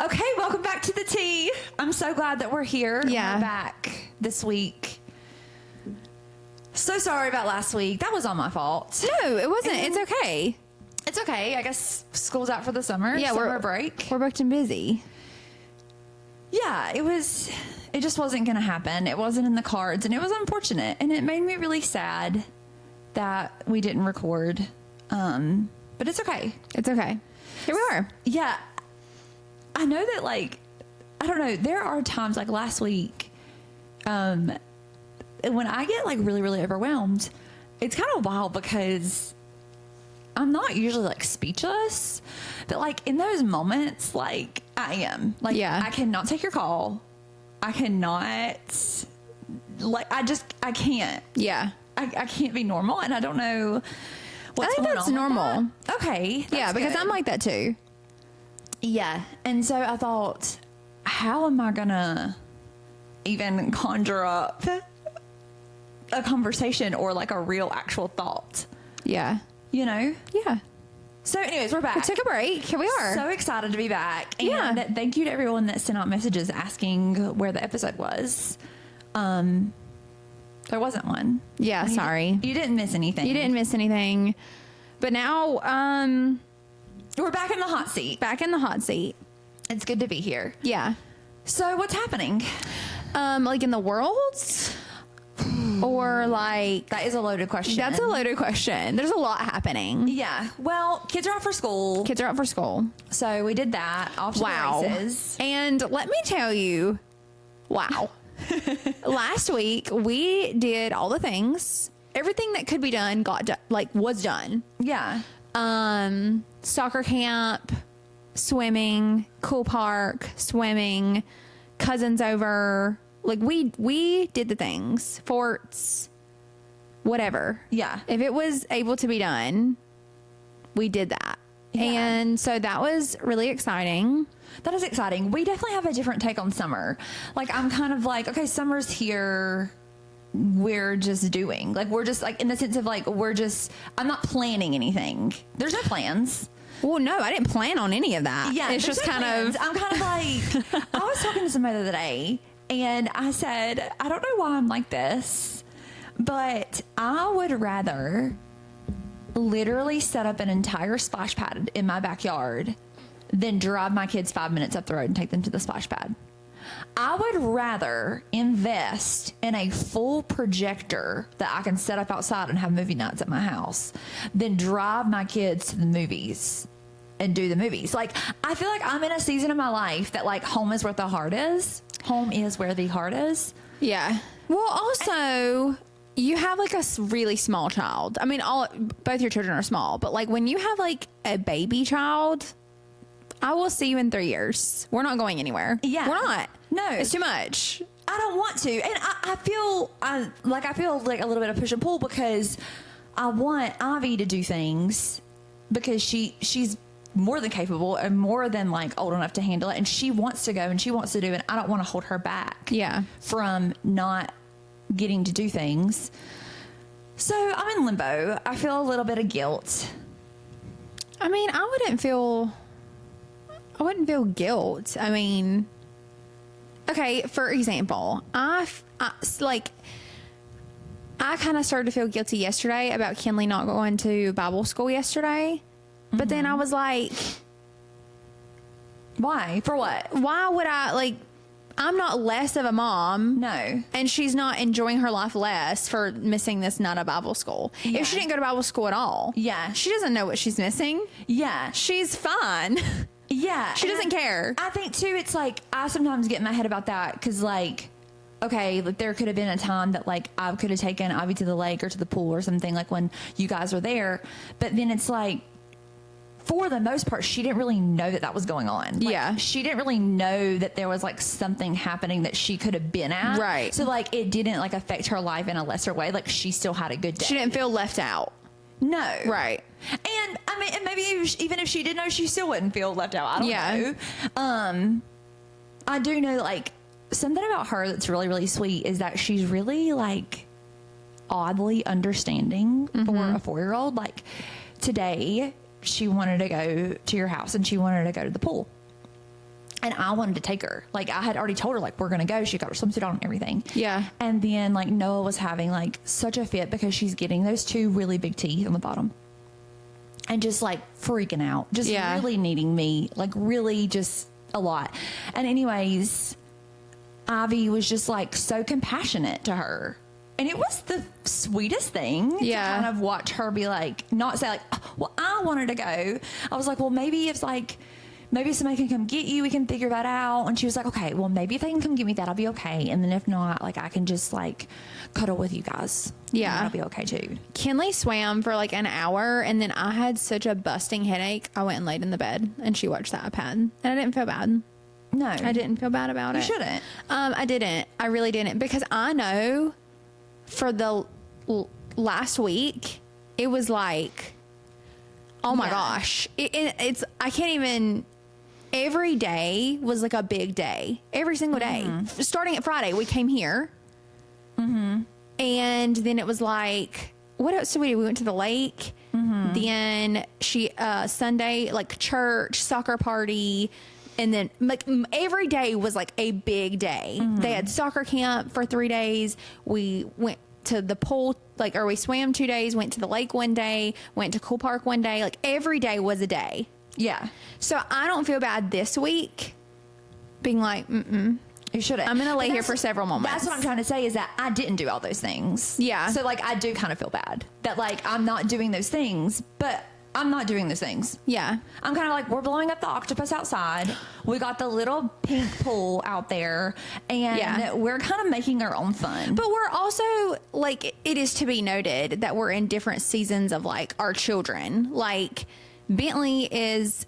Okay, welcome back to the tea. I'm so glad that we're here. Yeah. We're back this week. So sorry about last week. That was all my fault. No, it wasn't. It's okay. It's okay. I guess school's out for the summer. Yeah, summer break. We're booked and busy. Yeah, it just wasn't going to happen. It wasn't in the cards, and it was unfortunate. And it made me really sad that we didn't record. But it's okay. It's okay. Here we are. Yeah. I know that, like, I don't know. There are times, like last week, when I get, like, really, really overwhelmed, it's kind of wild because I'm not usually, like, speechless. But, like, in those moments, like, I am. Like, yeah. I cannot take your call. I cannot, like, I can't. Yeah. I can't be normal, and I don't know what's going on. I think that's normal. That. Okay. Yeah, because good. I'm like that too. Yeah. And so I thought, how am I going to even conjure up a conversation or like a real actual thought? Yeah. You know? Yeah. So anyways, we're back. We took a break. Here we are. So excited to be back. And Yeah. thank you to everyone that sent out messages asking where the episode was. There wasn't one. Yeah, sorry. You didn't miss anything. You didn't miss anything. But now, we're back in the hot seat. back in the hot seat. It's good to be here. Yeah. So what's happening? Like in the world? Or like... That is a loaded question. That's a loaded question. There's a lot happening. Yeah. Well, kids are out for school. Kids are out for school. So we did that. Off to the races. And let me tell you, wow. Last week we did all the things. Everything that could be done was done. Yeah. Soccer camp, swimming, cool park, swimming, cousins over. Like we did the things, forts, whatever. Yeah. If it was able to be done, we did that. Yeah. And so that was really exciting. That is exciting. We definitely have a different take on summer. Like, I'm kind of like, okay, summer's here. We're just doing. Like, we're just like, in the sense of like, I'm not planning anything. There's no plans. Well, no, I didn't plan on any of that. Yeah. It's just no kind plans. of. I'm kind of like, I was talking to somebody the other day and I said, I don't know why I'm like this, but I would rather literally set up an entire splash pad in my backyard than drive my kids 5 minutes up the road and take them to the splash pad. I would rather invest in a full projector that I can set up outside and have movie nights at my house than drive my kids to the movies and do the movies. Like, I feel like I'm in a season of my life that like home is where the heart is. Home is where the heart is. Yeah. Well, also, you have like a really small child. I mean, both your children are small, but like when you have like a baby child, I will see you in 3 years. We're not going anywhere. Yeah. We're not. No. It's too much. I don't want to. And I feel like a little bit of push and pull because I want Ivy to do things because she's more than capable and more than like old enough to handle it. And she wants to go and she wants to do it. And I don't want to hold her back. Yeah. From not getting to do things. So I'm in limbo. I feel a little bit of guilt. I mean, I wouldn't feel guilt. I mean, okay, for example, I kind of started to feel guilty yesterday about Kinley not going to Bible school yesterday. Mm-hmm. But then I was like, why? For what? Why would I'm not less of a mom. No. And she's not enjoying her life less for missing this night of Bible school. Yeah. If she didn't go to Bible school at all. Yeah. She doesn't know what she's missing. Yeah. She's fine. Yeah. She doesn't care. I think too, it's like, I sometimes get in my head about that. Cause like, okay, like there could have been a time that like I could have taken Ivy to the lake or to the pool or something like when you guys were there. But then it's like, for the most part, she didn't really know that was going on. Like, yeah. She didn't really know that there was like something happening that she could have been at. Right. So like it didn't like affect her life in a lesser way. Like she still had a good day. She didn't feel left out. No. Right. And I mean, and maybe even if she did know, she still wouldn't feel left out. I don't know. I do know like something about her that's really, really sweet is that she's really like oddly understanding for a 4-year-old. Like today, she wanted to go to your house and she wanted to go to the pool. And I wanted to take her. Like, I had already told her, like, we're going to go. She got her swimsuit on and everything. Yeah. And then, like, Noah was having, like, such a fit because she's getting those 2 really big teeth on the bottom. And just, like, freaking out. Just really needing me. Like, really just a lot. And anyways, Ivy was just, like, so compassionate to her. And it was the sweetest thing to kind of watch her be like, not say, like, oh, well, I wanted to go. I was like, well, maybe it's like, maybe somebody can come get you. We can figure that out. And she was like, okay, well, maybe if they can come get me, that'll be okay. And then if not, like, I can just, like, cuddle with you guys. Yeah. That'll be okay, too. Kinley swam for, like, an hour, and then I had such a busting headache. I went and laid in the bed, and she watched the iPad. And I didn't feel bad. No. I didn't feel bad about it. You shouldn't. I didn't. I really didn't. Because I know for the last week, it was like, oh, my gosh. It's I can't even... Every day was like a big day. Every single day. Starting at Friday, we came here. And then it was like, what else did we do? We went to the lake. Then Sunday, like church, soccer party. And then like every day was like a big day. They had soccer camp for 3 days. We went to the pool, or we swam 2 days, went to the lake one day, went to Cool Park one day. Like every day was a day. Yeah. So I don't feel bad this week being like, you shouldn't. I'm going to lay here for several moments. That's what I'm trying to say, is that I didn't do all those things. Yeah. So, like, I do kind of feel bad that, like, I'm not doing those things, but I'm not doing those things. Yeah. I'm kind of like, we're blowing up the octopus outside. We got the little pink pool out there, and we're kind of making our own fun. But we're also, like, it is to be noted that we're in different seasons of, like, our children. Like, Bentley is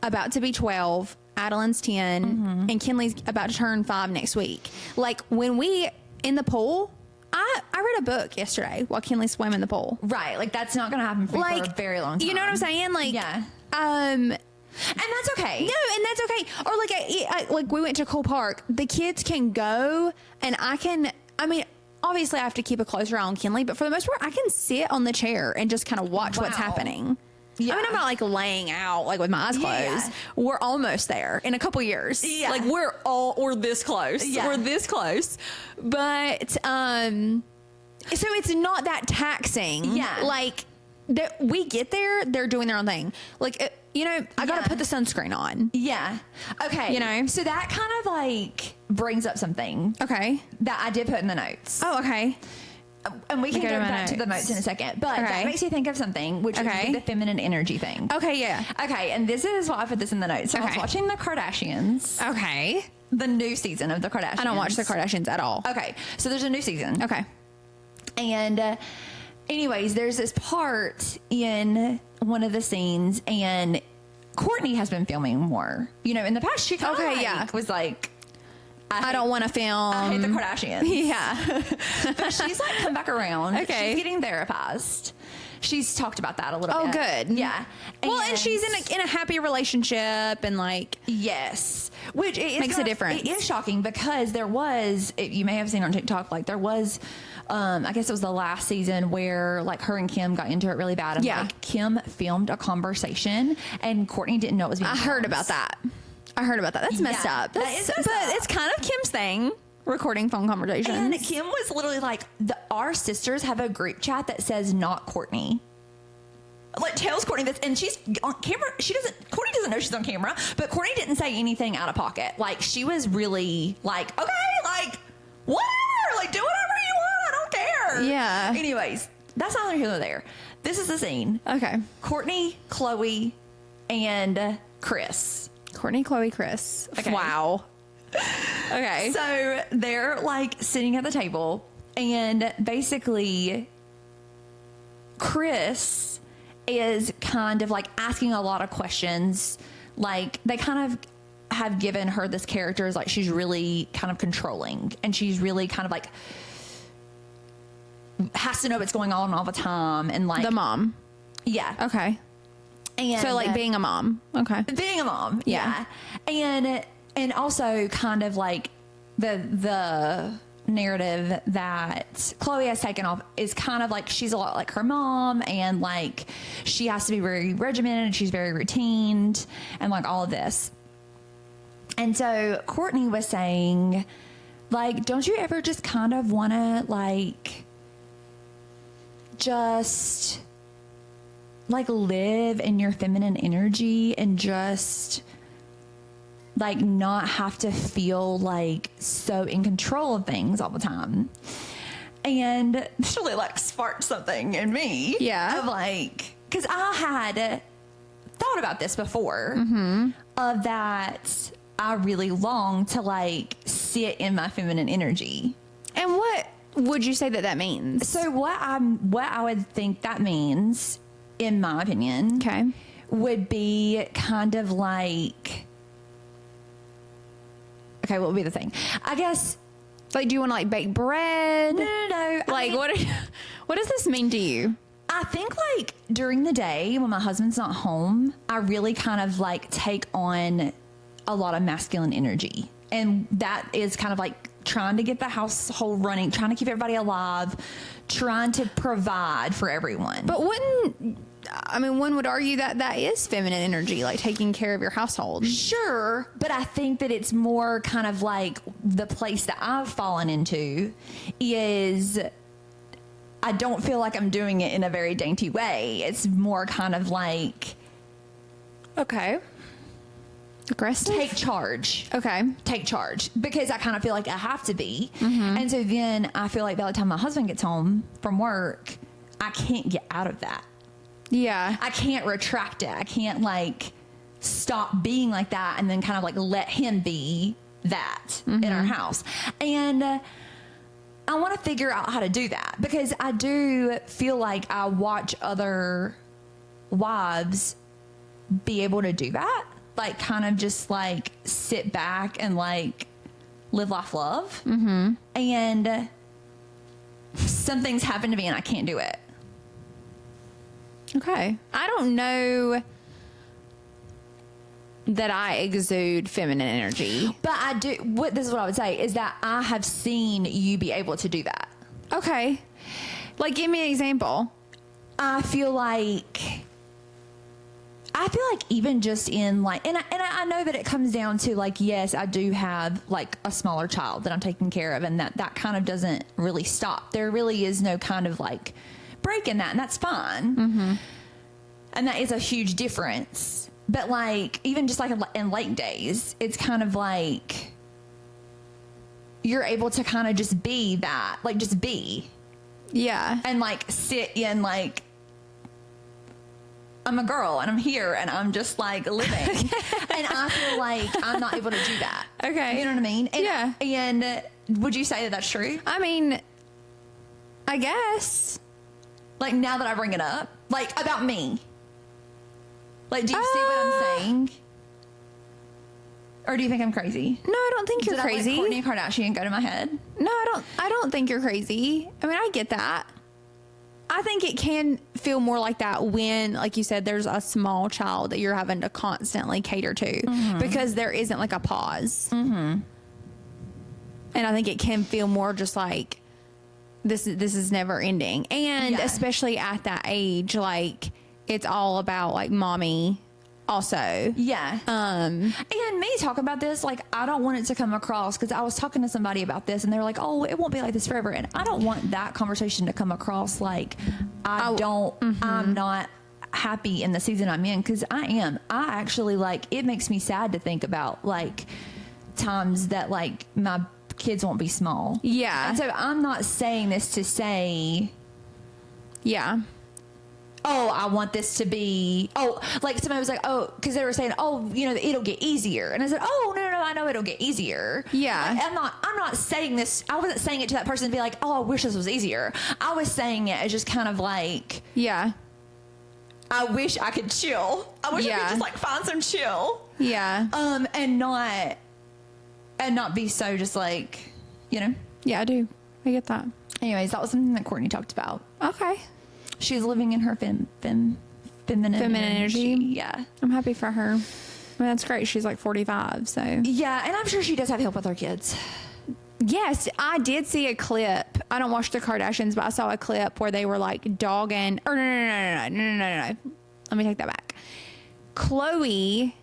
about to be 12, Adeline's 10, and Kinley's about to turn 5 next week. Like, when we in the pool, I read a book yesterday while Kinley swam in the pool. Right. Like, that's not going to happen for a very long time. You know what I'm saying? Like, yeah. And that's okay. No, and that's okay. Or like, like we went to Cool Park. The kids can go, and I mean, obviously I have to keep a closer eye on Kinley, but for the most part, I can sit on the chair and just kind of watch what's happening. Yeah. I mean, I'm not like laying out like with my eyes closed. Yeah. We're almost there in a couple years. Yeah. Like we're this close. Yeah. We're this close. But so it's not that taxing. Yeah. Like we get there, they're doing their own thing. Like I got to put the sunscreen on. Yeah. Okay. So that kind of like brings up something. Okay. That I did put in the notes. Oh, okay. And we can go back to the notes in a second. But that makes me think of something, which would be the feminine energy thing. Okay, yeah. Okay, and this is why I put this in the notes. So I was watching the Kardashians. Okay. The new season of the Kardashians. I don't watch the Kardashians at all. Okay, so there's a new season. Okay. And anyways, there's this part in one of the scenes, and Courtney has been filming more. In the past, she kind of was like... I don't want to film. I hate the Kardashians. Yeah. But she's like come back around. Okay. She's getting therapized. She's talked about that a little bit. Oh, good. Yeah. Well, and she's in a happy relationship and like... Yes. Which makes a difference. It is shocking because there was, you may have seen on TikTok, like there was, I guess it was the last season where like her and Kim got into it really bad. And like Kim filmed a conversation and Courtney didn't know it was being filmed. I heard about that. That's messed up. But it's kind of Kim's thing, recording phone conversations. And Kim was literally like, our sisters have a group chat that says not Courtney. Like tells Courtney this, and she's on camera. Courtney doesn't know she's on camera, but Courtney didn't say anything out of pocket. Like she was really like, okay, like whatever, like do whatever you want. I don't care. Yeah. Anyways, that's not here nor there. This is the scene. Okay. Courtney, Chloe, and Chris. Courtney, Chloe, Chris. Okay. Wow. Okay. So they're like sitting at the table, and basically Chris is kind of like asking a lot of questions. Like they kind of have given her this character as like she's really kind of controlling, and she's really kind of like has to know what's going on all the time, and like the mom. Yeah. Okay. And so like being a mom. Okay. Being a mom. Yeah. And also kind of like the narrative that Chloe has taken off is kind of like she's a lot like her mom, and like she has to be very regimented and she's very routined and like all of this. And so Courtney was saying, like, don't you ever just kind of want to, like, just, like, live in your feminine energy and just, like, not have to feel, like, so in control of things all the time? And this really, like, sparked something in me. Yeah. Of, like, because I had thought about this before, of that I really long to, like, sit in my feminine energy. And what would you say that means? So what I would think that means, in my opinion, Okay. would be kind of like, okay, what would be the thing? I guess, Like, do you want to, like, bake bread? no. Like, what does this mean to you? I think, like, during the day when my husband's not home, I really kind of, like, take on a lot of masculine energy. And that is kind of like trying to get the household running, trying to keep everybody alive, trying to provide for everyone. But one would argue that is feminine energy, like taking care of your household. Sure, but I think that it's more kind of like the place that I've fallen into is I don't feel like I'm doing it in a very dainty way. It's more kind of like, Okay. Aggressive? take charge. Okay. Take charge, because I kind of feel like I have to be. And so then I feel like by the time my husband gets home from work, I can't get out of that. Yeah. I can't retract it. I can't, like, stop being like that and then kind of, like, let him be that in our house. And I want to figure out how to do that, because I do feel like I watch other wives be able to do that. Like, kind of just, like, sit back and, like, live, laugh, love. And something's happened to me and I can't do it. Okay. I don't know that I exude feminine energy. But I do. This is what I would say, is that I have seen you be able to do that. Okay. Like, give me an example. I feel like even just in, like, and I know that it comes down to, like, yes, I do have, like, a smaller child that I'm taking care of, and that kind of doesn't really stop. There really is no kind of, like, break in that, and that's fine. And that is a huge difference. But, like, even just, like, in late days, it's kind of like you're able to kind of just be that, like, just be. Yeah. And, like, sit in, like, I'm a girl and I'm here and I'm just, like, living. And I feel like I'm not able to do that. Okay. You know what I mean? And, Yeah. And would you say that that's true? I mean, I guess. Like, now that I bring it up, like, about me. Like, do you see what I'm saying? Or do you think I'm crazy? No, I don't think you're Did crazy. I let Kourtney Kardashian go to my head? No, I don't think you're crazy. I mean, I get that. I think it can feel more like that when, like you said, there's a small child that you're having to constantly cater to, because there isn't, like, a pause. And I think it can feel more just like this is never ending. And especially at that age, like, it's all about, like, mommy also. Yeah. And me talking about this, like, I don't want it to come across, because I was talking to somebody about this and they were like, oh, it won't be like this forever. And I don't want that conversation to come across like I'm not happy in the season I'm in, because I am. I actually, like, it makes me sad to think about, like, times that, like, my kids won't be small. Yeah. And so I'm not saying this to say, Yeah. oh, I want this to be, oh, like, somebody was like, oh, because they were saying, oh, you know, it'll get easier. And I said, oh, no, I know it'll get easier. Yeah. Like, I'm not saying this. I wasn't saying it to that person to be like, oh, I wish this was easier. I was saying it as just kind of like, Yeah. I wish I could chill. I wish I could just, like, find some chill. Yeah. And not be so just, like, you know. Yeah, I do. I get that. Anyways, that was something that Courtney talked about. Okay. She's living in her feminine energy. Yeah. I'm happy for her. I mean, that's great. She's like 45, so. Yeah, and I'm sure she does have help with her kids. Yes, I did see a clip. I don't watch the Kardashians, but I saw a clip where they were like dogging. Or no. Let me take that back. Khloe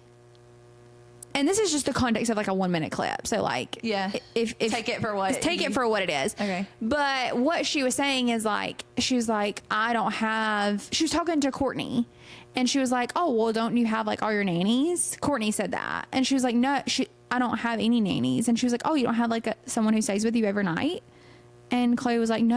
and this is just the context of like a 1 minute clip. So like, Yeah. if Take it for what take it for what it is. Okay. But what she was saying is like, she was like, she was talking to Courtney, and she was like, oh, well, don't you have like all your nannies? Courtney said that. And she was like, no, I don't have any nannies. And she was like, oh, you don't have like someone who stays with you overnight? And Chloe was like, no,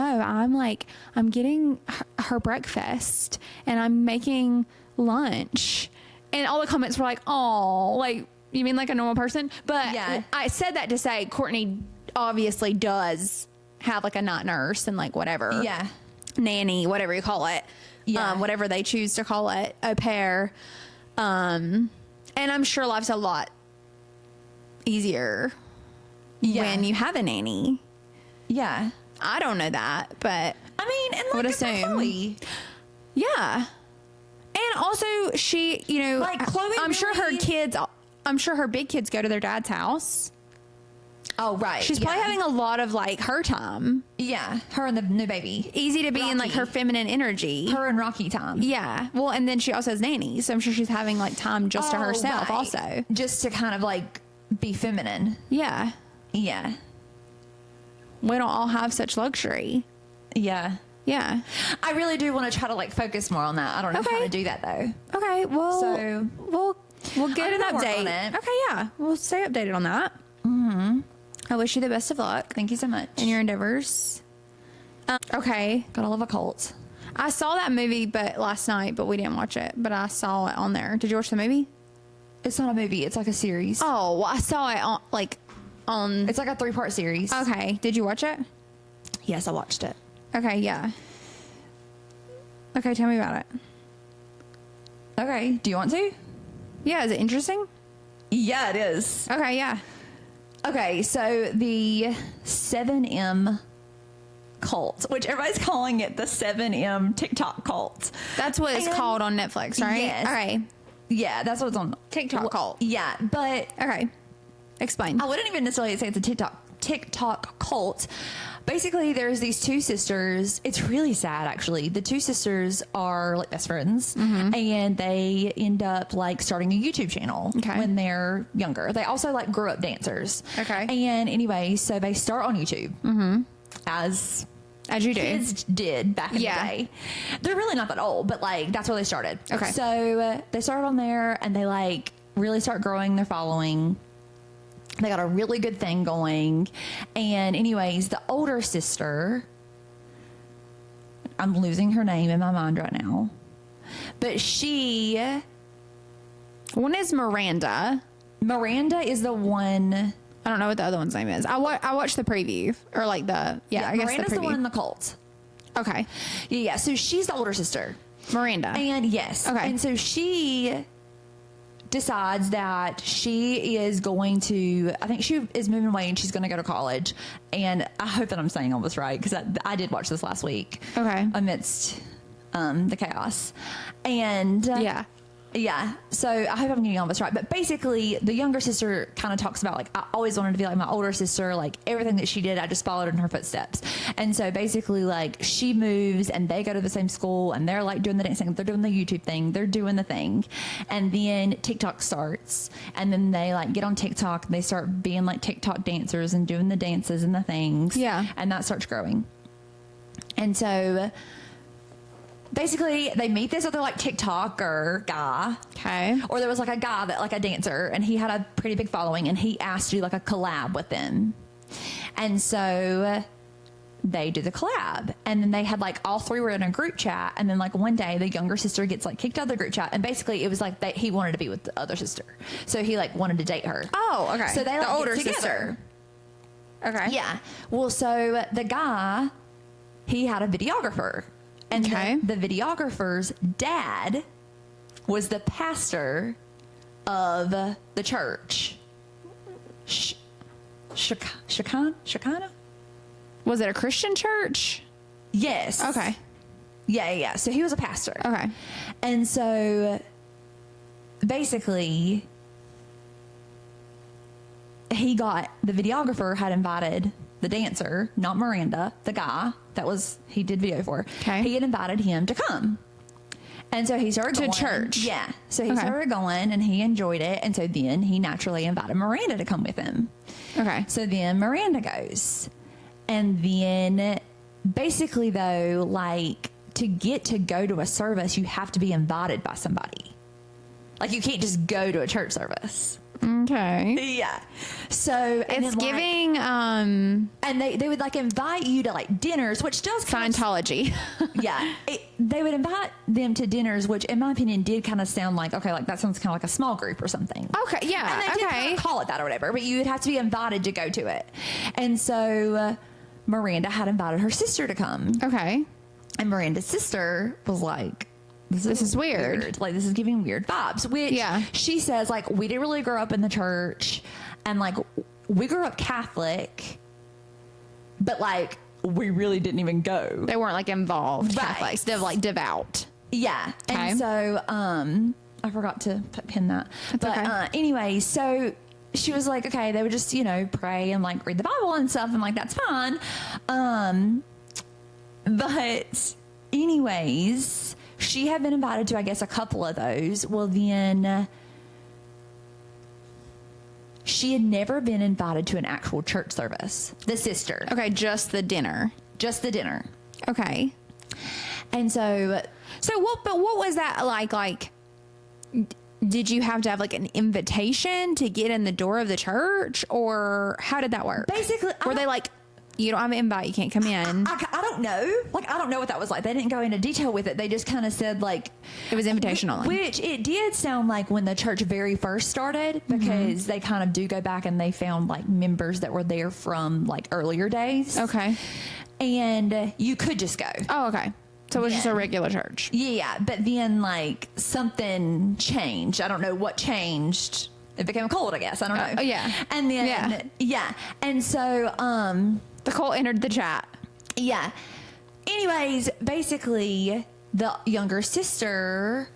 I'm getting her breakfast and I'm making lunch. And all the comments were like, oh, like, you mean like a normal person? But Yeah. I said that to say Courtney obviously does have like a night nurse and like whatever. Yeah. Nanny, whatever you call it. Yeah. Whatever they choose to call it, au pair. And I'm sure life's a lot easier when you have a nanny. Yeah. I don't know that, but I mean, and like would good for assume. Chloe. yeah. And also she, you know, Like, Chloe I'm sure her really- kids, I'm sure her big kids go to their dad's house. Oh, right. She's probably having a lot of like her time. Yeah. Her and the new baby. Easy to be in like Rocky. her feminine energy. Her and Rocky time. Yeah. Well, and then she also has nannies. So I'm sure she's having like time just to Oh, herself right. also. Just to kind of like be feminine. Yeah. Yeah. We don't all have such luxury. Yeah. Yeah. I really do want to try to like focus more on that. I don't know how Okay. to do that though. Okay. Well, So- we'll get I'm an gonna work update. on it. Okay. Yeah. We'll stay updated on that. Mm-hmm. I wish you the best of luck Thank you so much. in your endeavors. Okay. Gotta love a cult. I saw that movie last night, but we didn't watch it. But I saw it on there. Did you watch the movie? It's not a movie. It's like a series. Oh, well, I saw it on. It's like a 3-part series. Okay. Did you watch it? Yes, I watched it. Okay. Yeah. Okay. Tell me about it. Okay. Do you want to? Yeah. Is it interesting? Yeah, it is. Okay. Yeah. Okay, so the 7M cult, which everybody's calling it the 7M TikTok cult. That's what it's And- called on Netflix, right? Yes. Okay. Yeah, that's what it's on. TikTok cult. Yeah, but Okay. Explain. I wouldn't even necessarily say it's a TikTok cult. Basically, there's these two sisters. It's really sad, actually. The two sisters are like best friends, and they end up like starting a YouTube channel Okay. when they're younger. They also like grew up dancers. Okay. And anyway, so they start on YouTube as As you do. kids did back in Yeah. the day. They're really not that old, but like that's where they started. Okay. So they started on there, and they like really start growing their following. They got a really good thing going. And anyways, the older sister, I'm losing her name in my mind right now, but One is Miranda. Miranda is the one. I don't know what the other one's name is. I watched the preview or like I guess Miranda's the the preview. one in the cult. Okay. Yeah, so she's the older sister. Miranda. And yes. Okay. And so she decides that she is going to, I think she is moving away and she's going to go to college. And I hope that I'm saying all this right, because I did watch this last week. Okay. Amidst the chaos. And yeah. So I hope I'm getting all this right. But basically, the younger sister kind of talks about, like, I always wanted to be like my older sister. Like, everything that she did, I just followed in her footsteps. And so basically, like, she moves and they go to the same school and they're, like, doing the dancing. They're doing the YouTube thing. They're doing the thing. And then TikTok starts. And then they, like, get on TikTok. And they start being, like, TikTok dancers and doing the dances and the things. Yeah. And that starts growing. And so basically, they meet this other like TikToker guy. Okay. Or there was like a guy that like a dancer, and he had a pretty big following, and he asked to do like a collab with them. And so they do the collab, and then they had like all three were in a group chat, and then like one day the younger sister gets like kicked out of the group chat, and basically it was like he wanted to be with the other sister, so he like wanted to date her. Oh, okay. So they like the older get sister. together. Okay. Yeah. Well, so the guy, he had a videographer. And Okay. the videographer's dad was the pastor of the church. Shekinah? Was it a Christian church? Yes. Okay. Yeah. So he was a pastor. Okay. And so basically, the videographer had invited the dancer, not Miranda, the guy he did video for. Okay. He had invited him to come. And so he started going to church. Yeah. So he started going and he enjoyed it. And so then he naturally invited Miranda to come with him. Okay. So then Miranda goes. And then basically though, like to get to go to a service, you have to be invited by somebody. Like you can't just go to a church service. Okay. Yeah. So It's giving and they would like invite you to like dinners, which does Scientology. yeah. They would invite them to dinners, which in my opinion did kind of sound like, okay, like that sounds kind of like a small group or something. Okay. Yeah. And they did kind of call it that or whatever, but you would have to be invited to go to it. And so Miranda had invited her sister to come. Okay. And Miranda's sister was like, this is weird. Like, this is giving weird vibes, which she says, like, we didn't really grow up in the church and like we grew up Catholic, but like we really didn't even go. They weren't like involved Catholics. They're like devout. Yeah. Okay. And so, I forgot to pin that. That's but, okay. Anyway, so she was like, okay, they would just, you know, pray and like read the Bible and stuff. And like, that's fine. But anyways, she had been invited to, I guess, a couple of those. Well, then she had never been invited to an actual church service. The sister. Okay. Just the dinner. Just the dinner. Okay. And so what was that like? Like, did you have to have like an invitation to get in the door of the church, or how did that work? Basically, were they like, you don't have an invite, you can't come in? I don't know. Like, I don't know what that was like. They didn't go into detail with it. They just kind of said like it was invitation only, which it did sound like when the church very first started, because they kind of do go back and they found like members that were there from like earlier days. Okay. And you could just go. Oh, okay. So it was just a regular church. Yeah. But then like something changed. I don't know what changed. It became a cult, I guess. I don't know. Yeah. And then, yeah. And so, the cult entered the chat. Yeah. Anyways, basically the younger sister,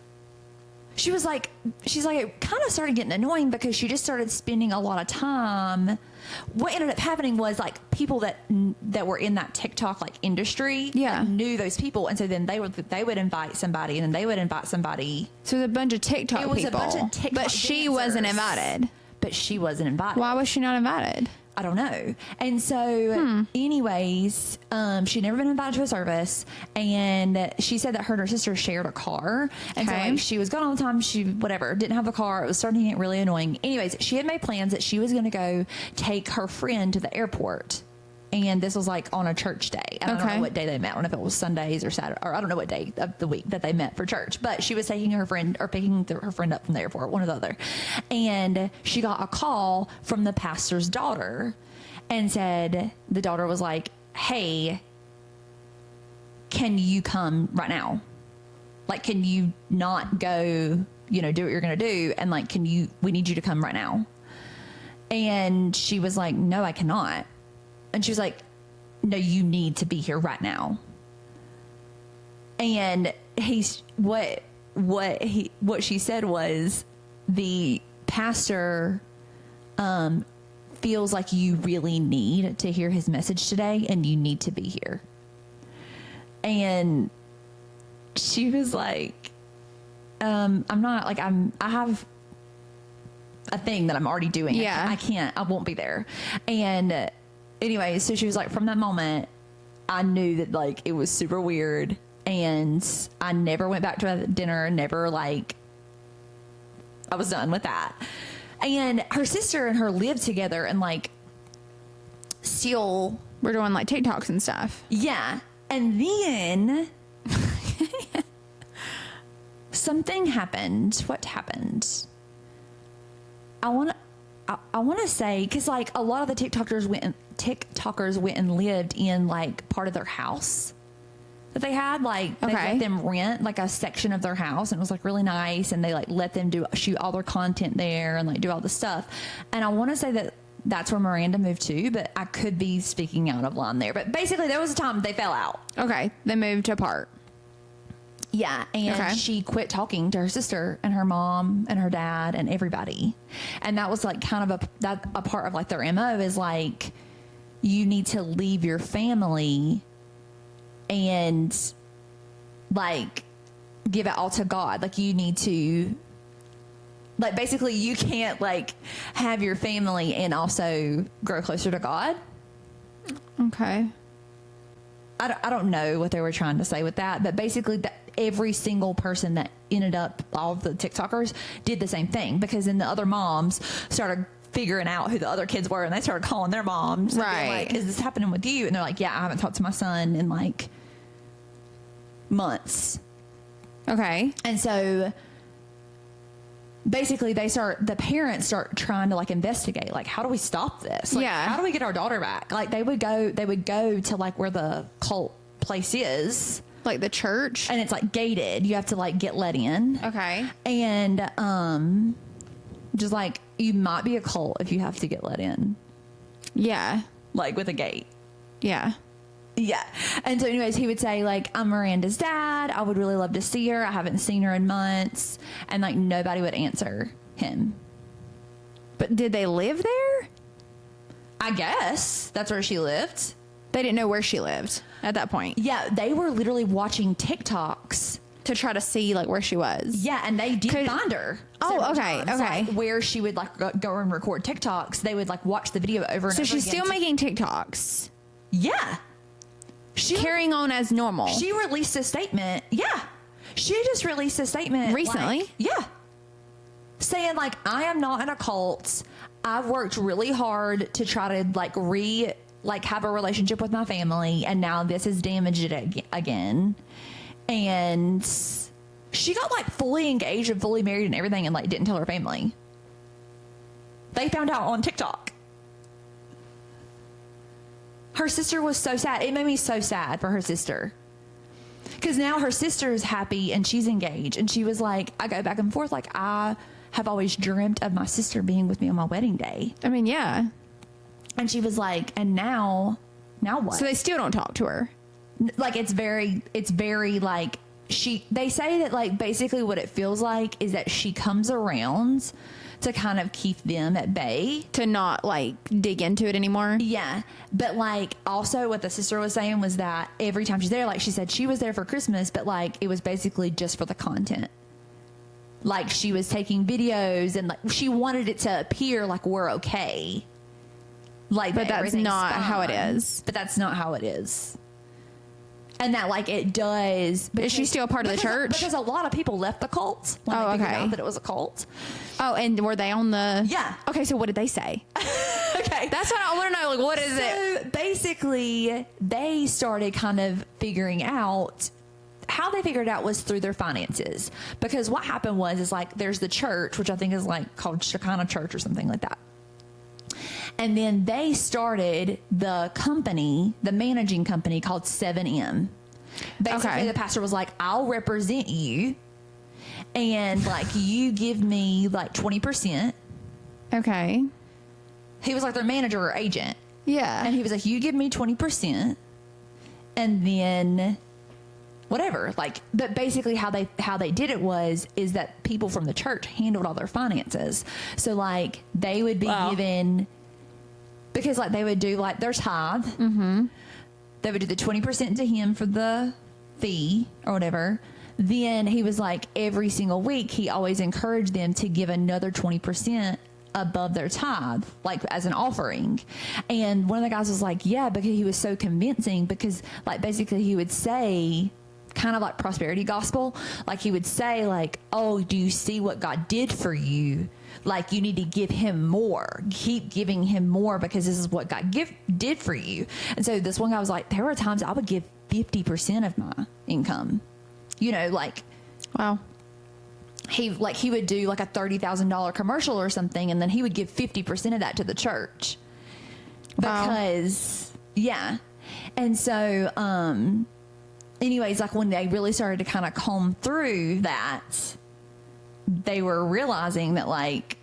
she's like, it kind of started getting annoying because she just started spending a lot of time. What ended up happening was like people that were in that TikTok like industry like, knew those people. And so then they would invite somebody and then they would invite somebody. So it was a bunch of TikTok people. It was a bunch of TikTok But she wasn't invited. But she wasn't invited. Why was she not invited? I don't know. And so anyways, she'd never been invited to a service, and she said that her and her sister shared a car. And so like, she was gone all the time. She, whatever, didn't have a car. It was starting to get really annoying. Anyways, she had made plans that she was going to go take her friend to the airport. And this was like on a church day. I don't know what day they met. I don't know if it was Sundays or Saturday, or I don't know what day of the week that they met for church. But she was taking her friend or picking her friend up from the airport, one or the other. And she got a call from the pastor's daughter and said, the daughter was like, hey, can you come right now? Like, can you not go, you know, do what you're going to do? And like, we need you to come right now. And she was like, no, I cannot. And she was like, no, you need to be here right now. And what she said was, the pastor feels like you really need to hear his message today and you need to be here. And she was like, I'm not like, I have a thing that I'm already doing. Yeah. I won't be there. And anyway, so she was like, from that moment, I knew that like it was super weird, and I never went back to a dinner. Never like, I was done with that. And her sister and her lived together, and like, still we're doing like TikToks and stuff. Yeah, and then something happened. What happened? I want to say, because like a lot of the TikTokers went and lived in like part of their house that they had. Like they let them rent like a section of their house, and it was like really nice, and they like let them shoot all their content there and like do all the stuff. And I want to say that that's where Miranda moved to, but I could be speaking out of line there. But basically there was a time they fell out. Okay. They moved apart. Yeah, and she quit talking to her sister and her mom and her dad and everybody. And that was like kind of a part of like their MO is like, you need to leave your family and like give it all to God. Like, you need to, like, basically you can't like have your family and also grow closer to God. Okay. I don't know what they were trying to say with that, but basically every single person that ended up, all of the TikTokers did the same thing, because then the other moms started figuring out who the other kids were, and they started calling their moms. Right. And like, is this happening with you? And they're like, yeah, I haven't talked to my son in like months. Okay. And so basically the parents start trying to like investigate, like, how do we stop this? Like, Yeah. how do we get our daughter back? Like, they would go to like where the cult place is, Like the church? and it's like gated. You have to like get let in. Okay. And just like, you might be a cult if you have to get let in, Yeah. like with a gate. Yeah. Yeah. And so anyways, he would say like, I'm Miranda's dad. I would really love to see her. I haven't seen her in months. And like, nobody would answer him. But did they live there? I guess that's where she lived. They didn't know where she lived at that point. Yeah. They were literally watching TikToks To try to see like where she was. Yeah, and they did find her. Oh, several okay, times, okay. like, where she would like go and record TikToks. They would like watch the video over and So over she's again still making TikToks. Yeah. She Carrying on as normal. She released a statement. Yeah. She just released a statement Recently? like, yeah. Saying like, I am not in a cult. I've worked really hard to try to like have a relationship with my family, and now this has damaged it again. And she got like fully engaged and fully married and everything, and like didn't tell her family. They found out on TikTok. Her sister was so sad. It made me so sad for her sister. Because now her sister is happy and she's engaged. And she was like, I go back and forth. Like, I have always dreamt of my sister being with me on my wedding day. I mean, yeah. And she was like, and now what? So they still don't talk to her. Like, it's very like, they say that like basically what it feels like is that she comes around to kind of keep them at bay, To not like dig into it anymore. yeah. But like, also what the sister was saying was that every time she's there, like she said, she was there for Christmas, but like it was basically just for the content. Like, she was taking videos and like she wanted it to appear like we're okay, like, But that that's everything's not how it fine. is. But that's not how it is. And that like it does. Is she still a part of the church? Because a lot of people left the cult when Oh, they figured okay. out that it was a cult. Oh, and were they on the... Yeah. Okay, so what did they say? Okay. That's what I want to know. Like, what is it? So basically, they started kind of figuring out how they figured it out was through their finances. Because what happened is like, there's the church, which I think is like called Shekinah Church or something like that. And then they started the company, the managing company called 7M. Basically, Okay. the pastor was like, I'll represent you. And like, you give me like 20%. Okay. He was like their manager or agent. Yeah. And he was like, you give me 20%. And then whatever. Like, but basically how they did it is that people from the church handled all their finances. So like, they would be given, because like they would do like their tithe. Mm-hmm. They would do the 20% to him for the fee or whatever. Then he was like, every single week, he always encouraged them to give another 20% above their tithe, like as an offering. And one of the guys was like, yeah, because he was so convincing, because like basically he would say, kind of like prosperity gospel, like he would say like, oh, do you see what God did for you? Like, you need to give him more, keep giving him more, because this is what God did for you. And so this one guy was like, there were times I would give 50% of my income, like, Wow. he would do like a $30,000 commercial or something, and then he would give 50% of that to the church. Wow. Because yeah. And so anyways, like when they really started to kind of comb through that, they were realizing that like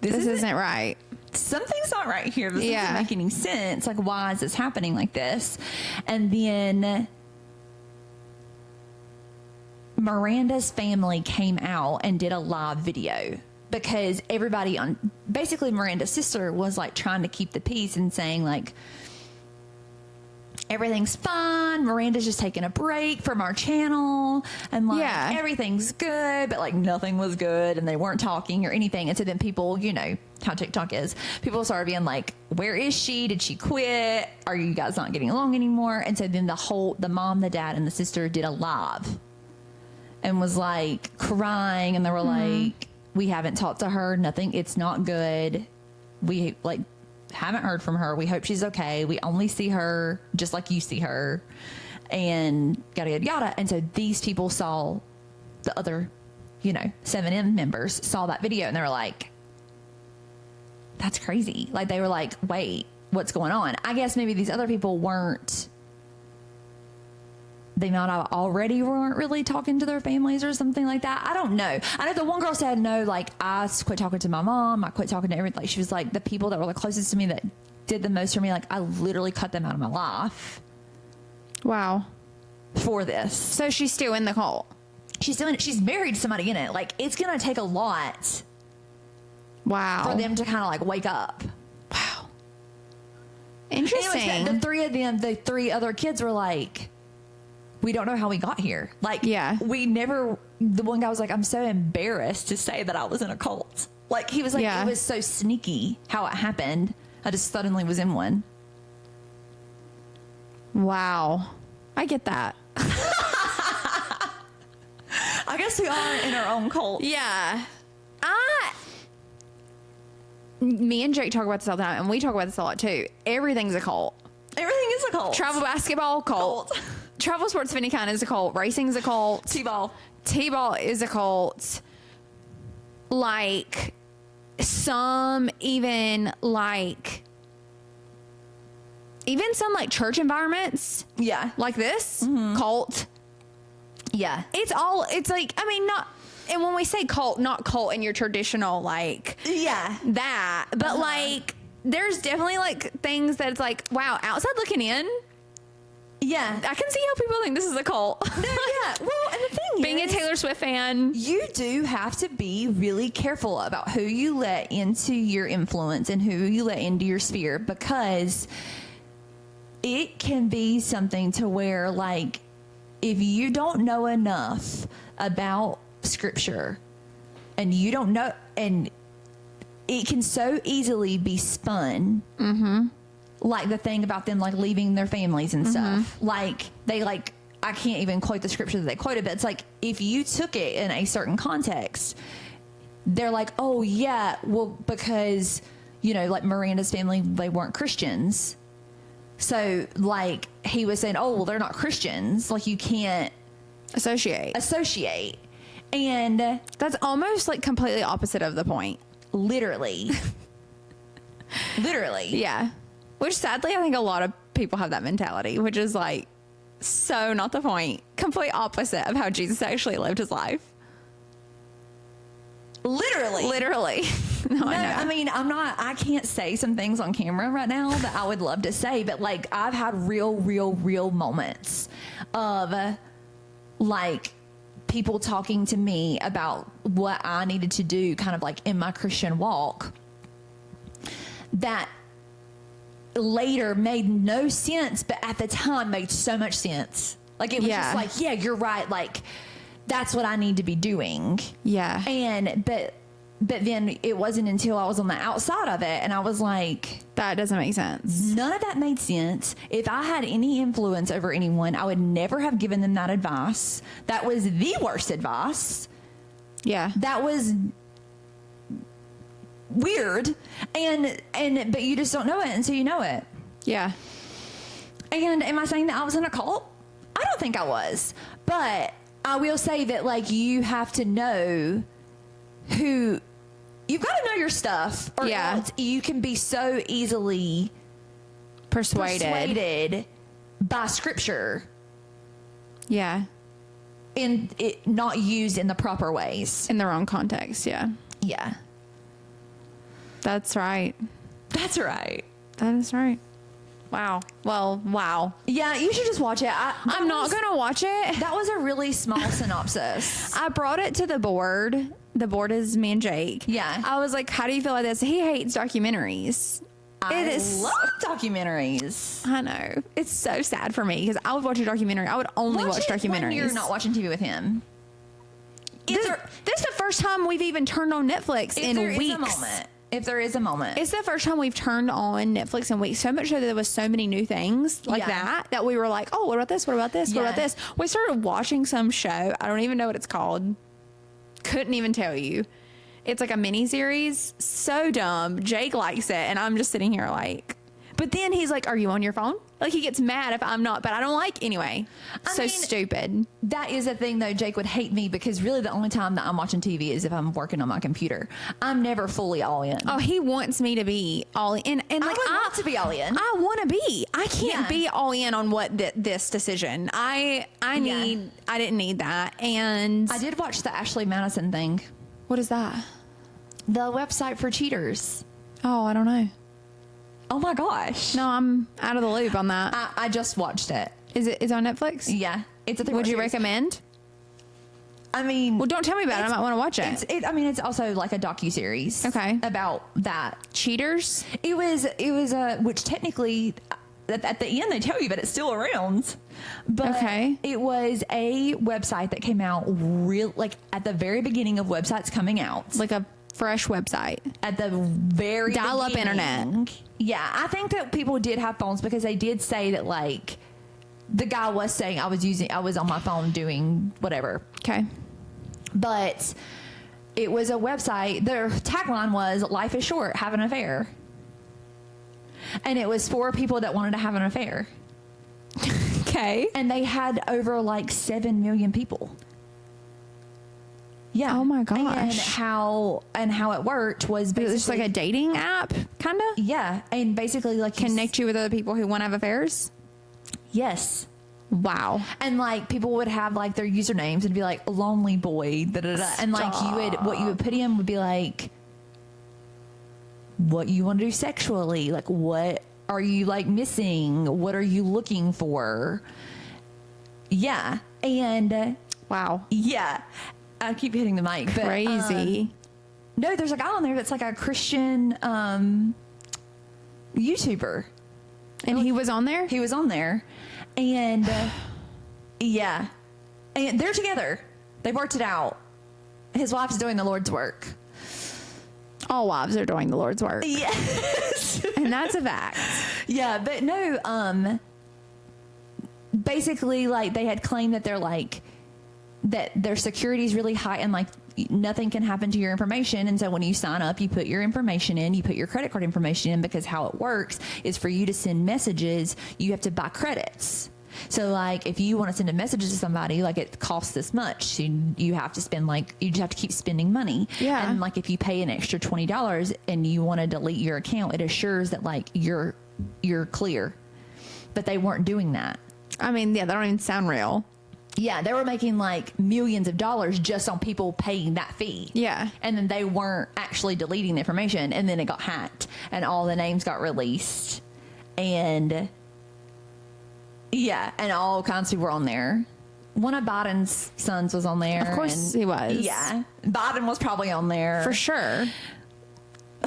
This isn't right. something's not right here. This Yeah. doesn't make any sense. Like, why is this happening like this? And then Miranda's family came out and did a live video, because everybody basically Miranda's sister was like trying to keep the peace and saying like, everything's fine. Miranda's just taking a break from our channel, and like everything's good, but like nothing was good, and they weren't talking or anything. And so then people, you know how TikTok is, people started being like, where is she? Did she quit? Are you guys not getting along anymore? And so then the mom, the dad, and the sister did a live and was like crying, and they were like, we haven't talked to her, nothing, it's not good. We like haven't heard from her. We hope she's okay. We only see her just like you see her, and yada yada yada. And so these people saw the other, 7M members saw that video, and they were like, that's crazy. Like, they were like, wait, what's going on? I guess maybe these other people they might have already weren't really talking to their families or something like that. I don't know. I know the one girl said, no, like, I quit talking to my mom. I quit talking to everything. Like, she was like, the people that were the closest to me that did the most for me, like, I literally cut them out of my life. Wow. For this. So she's still in the cult. She's doing it. She's married somebody in it. Like, it's going to take a lot. Wow. For them to kind of like wake up. Wow. Interesting. Anyways, the three of them, the three other kids were like, we don't know how we got here. Like, we never, the one guy was like, I'm so embarrassed to say that I was in a cult. Like, he was like, it was so sneaky how it happened. I just suddenly was in one. Wow. I get that. I guess we are in our own cult. Yeah. Me and Jake talk about this all the time, and we talk about this a lot too. Everything's a cult. Everything is a cult. Travel basketball, cult. Travel sports of any kind is a cult. Racing's a cult. T-ball. T-ball is a cult. Like, some even some like church environments. Yeah. Like this. Cult. Yeah. It's like, I mean, not, and when we say cult, not cult in your traditional, like, that, but like, there's definitely like things that it's like, wow, outside looking in. Yeah. I can see how people think this is a cult. No, yeah. Well, and the thing being is, a Taylor Swift fan, you do have to be really careful about who you let into your influence and who you let into your sphere, because it can be something to where, like, if you don't know enough about scripture and you don't know, and it can so easily be spun. Like the thing about them like leaving their families and stuff. Like, they like, I can't even quote the scripture that they quoted, but it's like, if you took it in a certain context, they're like, oh yeah, well, because, like Miranda's family, they weren't Christians. So like, he was saying, oh, well, they're not Christians. Like, you can't associate. And that's almost like completely opposite of the point. Literally. Yeah. Which sadly, I think a lot of people have that mentality, which is like so not the point. Complete opposite of how Jesus actually lived his life. Literally. No, I mean, I can't say some things on camera right now that I would love to say, but like, I've had real moments of like people talking to me about what I needed to do kind of like in my Christian walk that later made no sense, but at the time made so much sense. Like, it was just like, yeah, you're right. Like, that's what I need to be doing. Yeah. And, but then it wasn't until I was on the outside of it and I was like, that doesn't make sense. None of that made sense. If I had any influence over anyone, I would never have given them that advice. That was the worst advice. Yeah. That was weird. But you just don't know it until you know it. Yeah. And am I saying that I was in a cult? I don't think I was. But I will say that, like, you have to know who, you've got to know your stuff, or else you can be so easily persuaded by scripture. Yeah. And it not used in the proper ways. In the wrong context. Yeah. Yeah. That's right. That's right. That is right. Wow. Well, wow. Yeah, you should just watch it. I'm not going to watch it. That was a really small synopsis. I brought it to the board. The board is me and Jake. Yeah. I was like, how do you feel about this? He hates documentaries. I love documentaries. I know. It's so sad for me because I would watch a documentary. I would only watch documentaries. When you're not watching TV with him. This is the first time we've even turned on Netflix in weeks. If there is a moment. It's the first time we've turned on Netflix in weeks. So much so that there was so many new things like that we were like, oh, what about this? What about this? What about this? We started watching some show. I don't even know what it's called. Couldn't even tell you. It's like a mini series. So dumb. Jake likes it. And I'm just sitting here like, but then he's like, are you on your phone? Like he gets mad if I'm not, but I don't like anyway. I mean, stupid. That is the thing though. Jake would hate me because really the only time that I'm watching TV is if I'm working on my computer. I'm never fully all in. Oh, he wants me to be all in. And like, I want to be all in. I want to be. I can't be all in on what this decision. I didn't need that. And I did watch the Ashley Madison thing. What is that? The website for cheaters. Oh, I don't know. Oh my gosh. No, I'm out of the loop on that. I just watched it. Is it on Netflix? Yeah. It's a Would you recommend? I mean, well, don't tell me about it. I might want to watch it. It's also like a docuseries. Okay. About that. Cheaters? It was which technically at the end they tell you that it's still around. But it was a website that came out like at the very beginning of websites coming out. Like a fresh website. At the very dial-up internet. Yeah, I think that people did have phones because they did say that like the guy was saying I was on my phone doing whatever. Okay. But it was a website. Their tagline was "Life is short, have an affair." And it was for people that wanted to have an affair. Okay. And they had over like 7 million people. Yeah. Oh my gosh. And how it worked was basically just like a dating app, kind of? Yeah. And basically like connect you with other people who want to have affairs? Yes. Wow. And like people would have like their usernames and be like lonely boy, da, da, da. And like what you would put in would be like what you want to do sexually, like what are you like missing, what are you looking for. Yeah. And wow. Yeah. I keep hitting the mic. Crazy. But, no, there's a guy on there that's like a Christian YouTuber. And he was on there? He was on there. And yeah. And they're together. They've worked it out. His wife's doing the Lord's work. All wives are doing the Lord's work. Yes. And that's a fact. Yeah, but no, basically like they had claimed that they're like that their security is really high and like nothing can happen to your information. And so when you sign up, you put your information in, you put your credit card information in, because how it works is for you to send messages, you have to buy credits. So like if you want to send a message to somebody, like it costs this much, you have to spend like, you just have to keep spending money. Yeah. And like if you pay an extra $20 and you want to delete your account, it assures that like you're clear. But they weren't doing that. I mean, yeah, that don't even sound real. Yeah, they were making like millions of dollars just on people paying that fee. Yeah. And then they weren't actually deleting the information, and then it got hacked and all the names got released. And yeah, and all kinds of people were on there. One of Biden's sons was on there. Of course he was. Yeah. Biden was probably on there. For sure.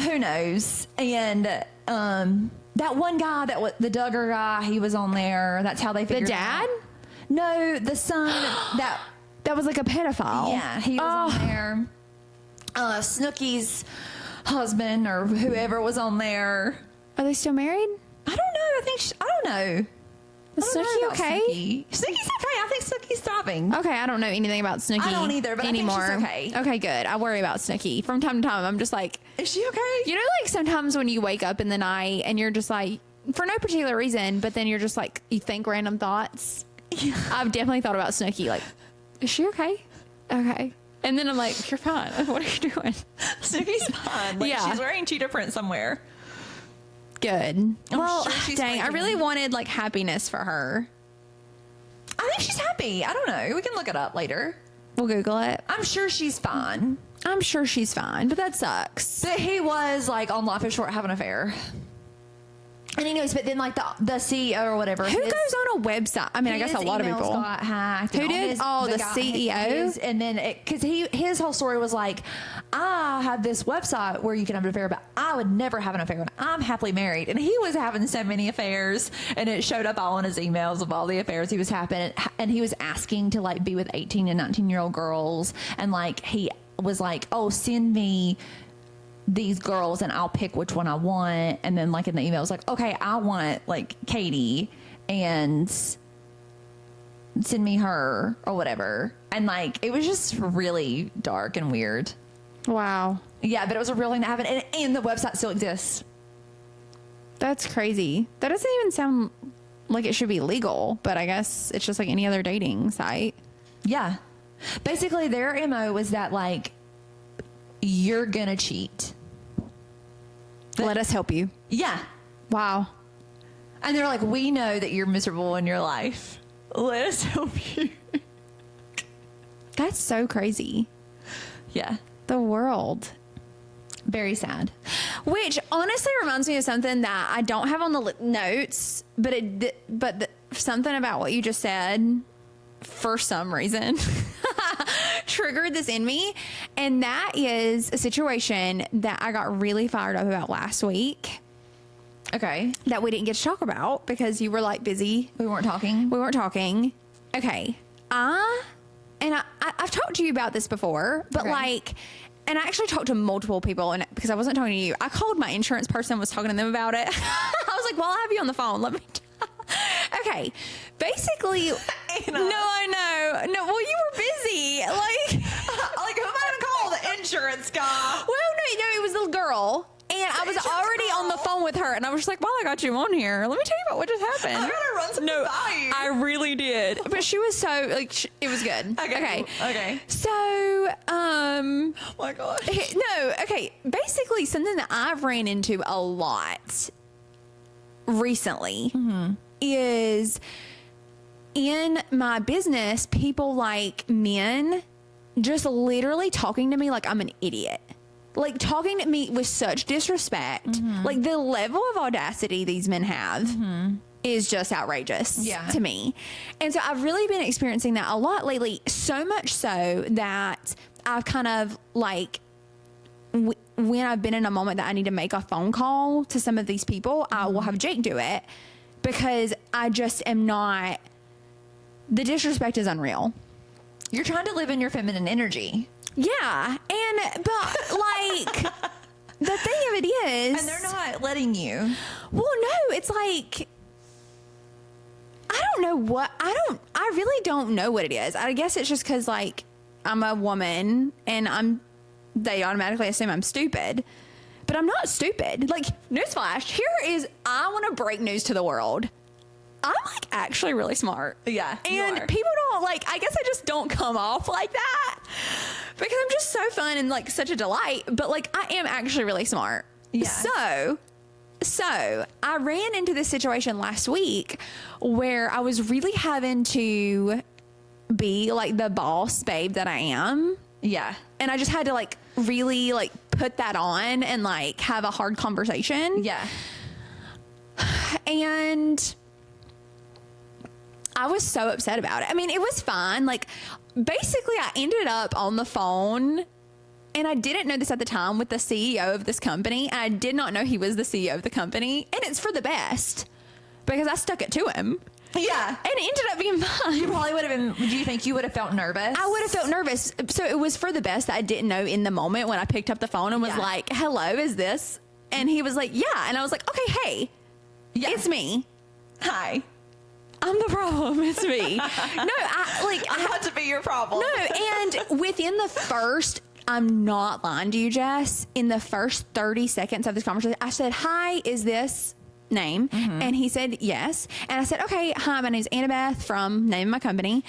Who knows? And that one guy, the Duggar guy, he was on there. That's how they figured The dad? out. No, the son that was like a pedophile. Yeah, he was on there. Snooki's husband or whoever was on there. Are they still married? I don't know. I don't know. Is Snooki okay? Snooki's okay. I think Snooki's thriving. Okay, I don't know anything about Snooki. I don't either, but anymore. I think she's okay. Okay, good. I worry about Snooki. From time to time, I'm just like, is she okay? You know, like sometimes when you wake up in the night and you're just like, for no particular reason, but then you're just like, you think random thoughts. Yeah. I've definitely thought about Snooki. Like, is she okay? Okay. And then I'm like, you're fine. What are you doing? Snooki's fine. Like, yeah. She's wearing cheetah print somewhere. Good. Well, sure dang, I really wanted like happiness for her. I think she's happy. I don't know. We can look it up later. We'll Google it. I'm sure she's fine. I'm sure she's fine, but that sucks. But he was like on Life is Short having an affair. And anyways, but then like the CEO or whatever. Who goes on a website? I mean, I guess a lot of people. Got hacked. Who did? The CEO? And then because his whole story was like, I have this website where you can have an affair, but I would never have an affair when I'm happily married. And he was having so many affairs, and it showed up all on his emails of all the affairs he was having. And he was asking to like be with 18 and 19-year-old girls. And like, he was like, oh, send me these girls and I'll pick which one I want. And then like in the email, it was like, okay, I want like Katie and send me her or whatever. And like, it was just really dark and weird. Wow. Yeah, but it was a real thing that happened. And the website still exists. That's crazy. That doesn't even sound like it should be legal, but I guess it's just like any other dating site. Yeah. Basically, their MO was that like, you're gonna cheat. Let us help you. Yeah. Wow. And they're like, we know that you're miserable in your life. Let us help you. That's so crazy. Yeah. The world. Very sad. Which honestly reminds me of something that I don't have on the notes, but something about what you just said for some reason triggered this in me. And that is a situation that I got really fired up about last week. Okay. That we didn't get to talk about because you were like busy. We weren't talking. Okay. I've talked to you about this before, but like, and I actually talked to multiple people, and because I wasn't talking to you, I called my insurance person, was talking to them about it. I was like, well, I have you on the phone. Let me okay. Basically, Anna. No, I know. No, well, you were busy. Like, who am I going to call? The insurance guy. Well, no, it was the girl. And I was already on the phone with her, and I was just like, well, I got you on here. Let me tell you about what just happened. I gotta run something by you. I really did. But she was so, like, it was good. Okay. So, oh my gosh. no, okay. Basically, something that I've ran into a lot recently is in my business, people like men just literally talking to me like I'm an idiot. Like talking to me with such disrespect. Like the level of audacity these men have is just outrageous to me. And so I've really been experiencing that a lot lately, so much so that I've kind of like, when I've been in a moment that I need to make a phone call to some of these people, I will have Jake do it because I just am not, the disrespect is unreal. You're trying to live in your feminine energy. Yeah. But like, the thing of it is. And they're not letting you. Well, no, it's like, I don't know I really don't know what it is. I guess it's just because like I'm a woman and they automatically assume I'm stupid, but I'm not stupid. Like, newsflash, I want to break news to the world. I'm like actually really smart. Yeah. And people don't like, I guess I just don't come off like that because I'm just so fun and like such a delight, but like I am actually really smart. Yeah. So I ran into this situation last week where I was really having to be like the boss babe that I am. Yeah. And I just had to like really like put that on and like have a hard conversation. Yeah. And I was so upset about it. I mean, it was fine. Like, basically, I ended up on the phone, and I didn't know this at the time, with the CEO of this company, and I did not know he was the CEO of the company, and it's for the best, because I stuck it to him. Yeah. And it ended up being fine. You probably would have been, do you think you would have felt nervous? I would have felt nervous. So it was for the best that I didn't know in the moment when I picked up the phone and was like, hello, is this? And he was like, yeah. And I was like, okay, hey, it's me. Hi. I'm the problem. It's me. No, I had to be your problem. No, and within the first, I'm not lying to you, Jess, in the first 30 seconds of this conversation, I said, hi, is this name? And he said, yes. And I said, okay, hi, my name's Annabeth from name of my company.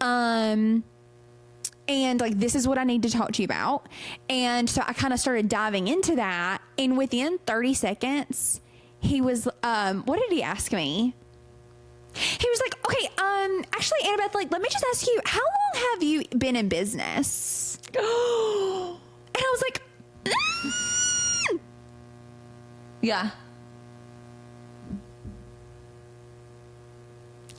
And like, this is what I need to talk to you about. And so I kind of started diving into that. And within 30 seconds, he was, what did he ask me? He was like, okay, actually, Annabeth, like, let me just ask you, how long have you been in business? And I was like, yeah.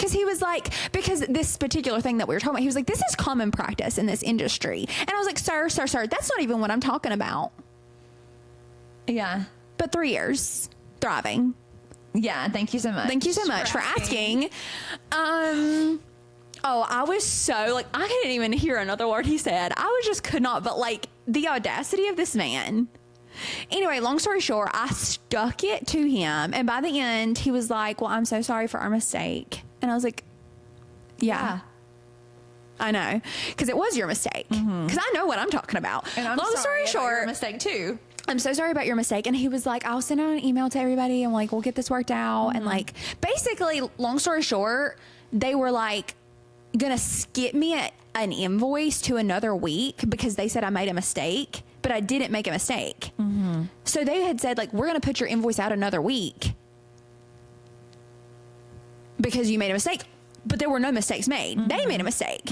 because he was like, because this particular thing that we were talking about, he was like, this is common practice in this industry. And I was like, sir, that's not even what I'm talking about. Yeah. But 3 years thriving. Yeah. Thank you so much. Thank you so much for asking. Oh, I was so like, I couldn't even hear another word he said. I was just could not, but like the audacity of this man. Anyway, long story short, I stuck it to him. And by the end, he was like, well, I'm so sorry for our mistake. And I was like, yeah. I know. Because it was your mistake. Because I know what I'm talking about. And I'm long story short, about your mistake too. I'm so sorry about your mistake. And he was like, I'll send out an email to everybody and like, we'll get this worked out. And like, basically, long story short, they were like, gonna skip me an invoice to another week because they said I made a mistake, but I didn't make a mistake. So they had said like, we're gonna put your invoice out another week because you made a mistake, but there were no mistakes made. They made a mistake.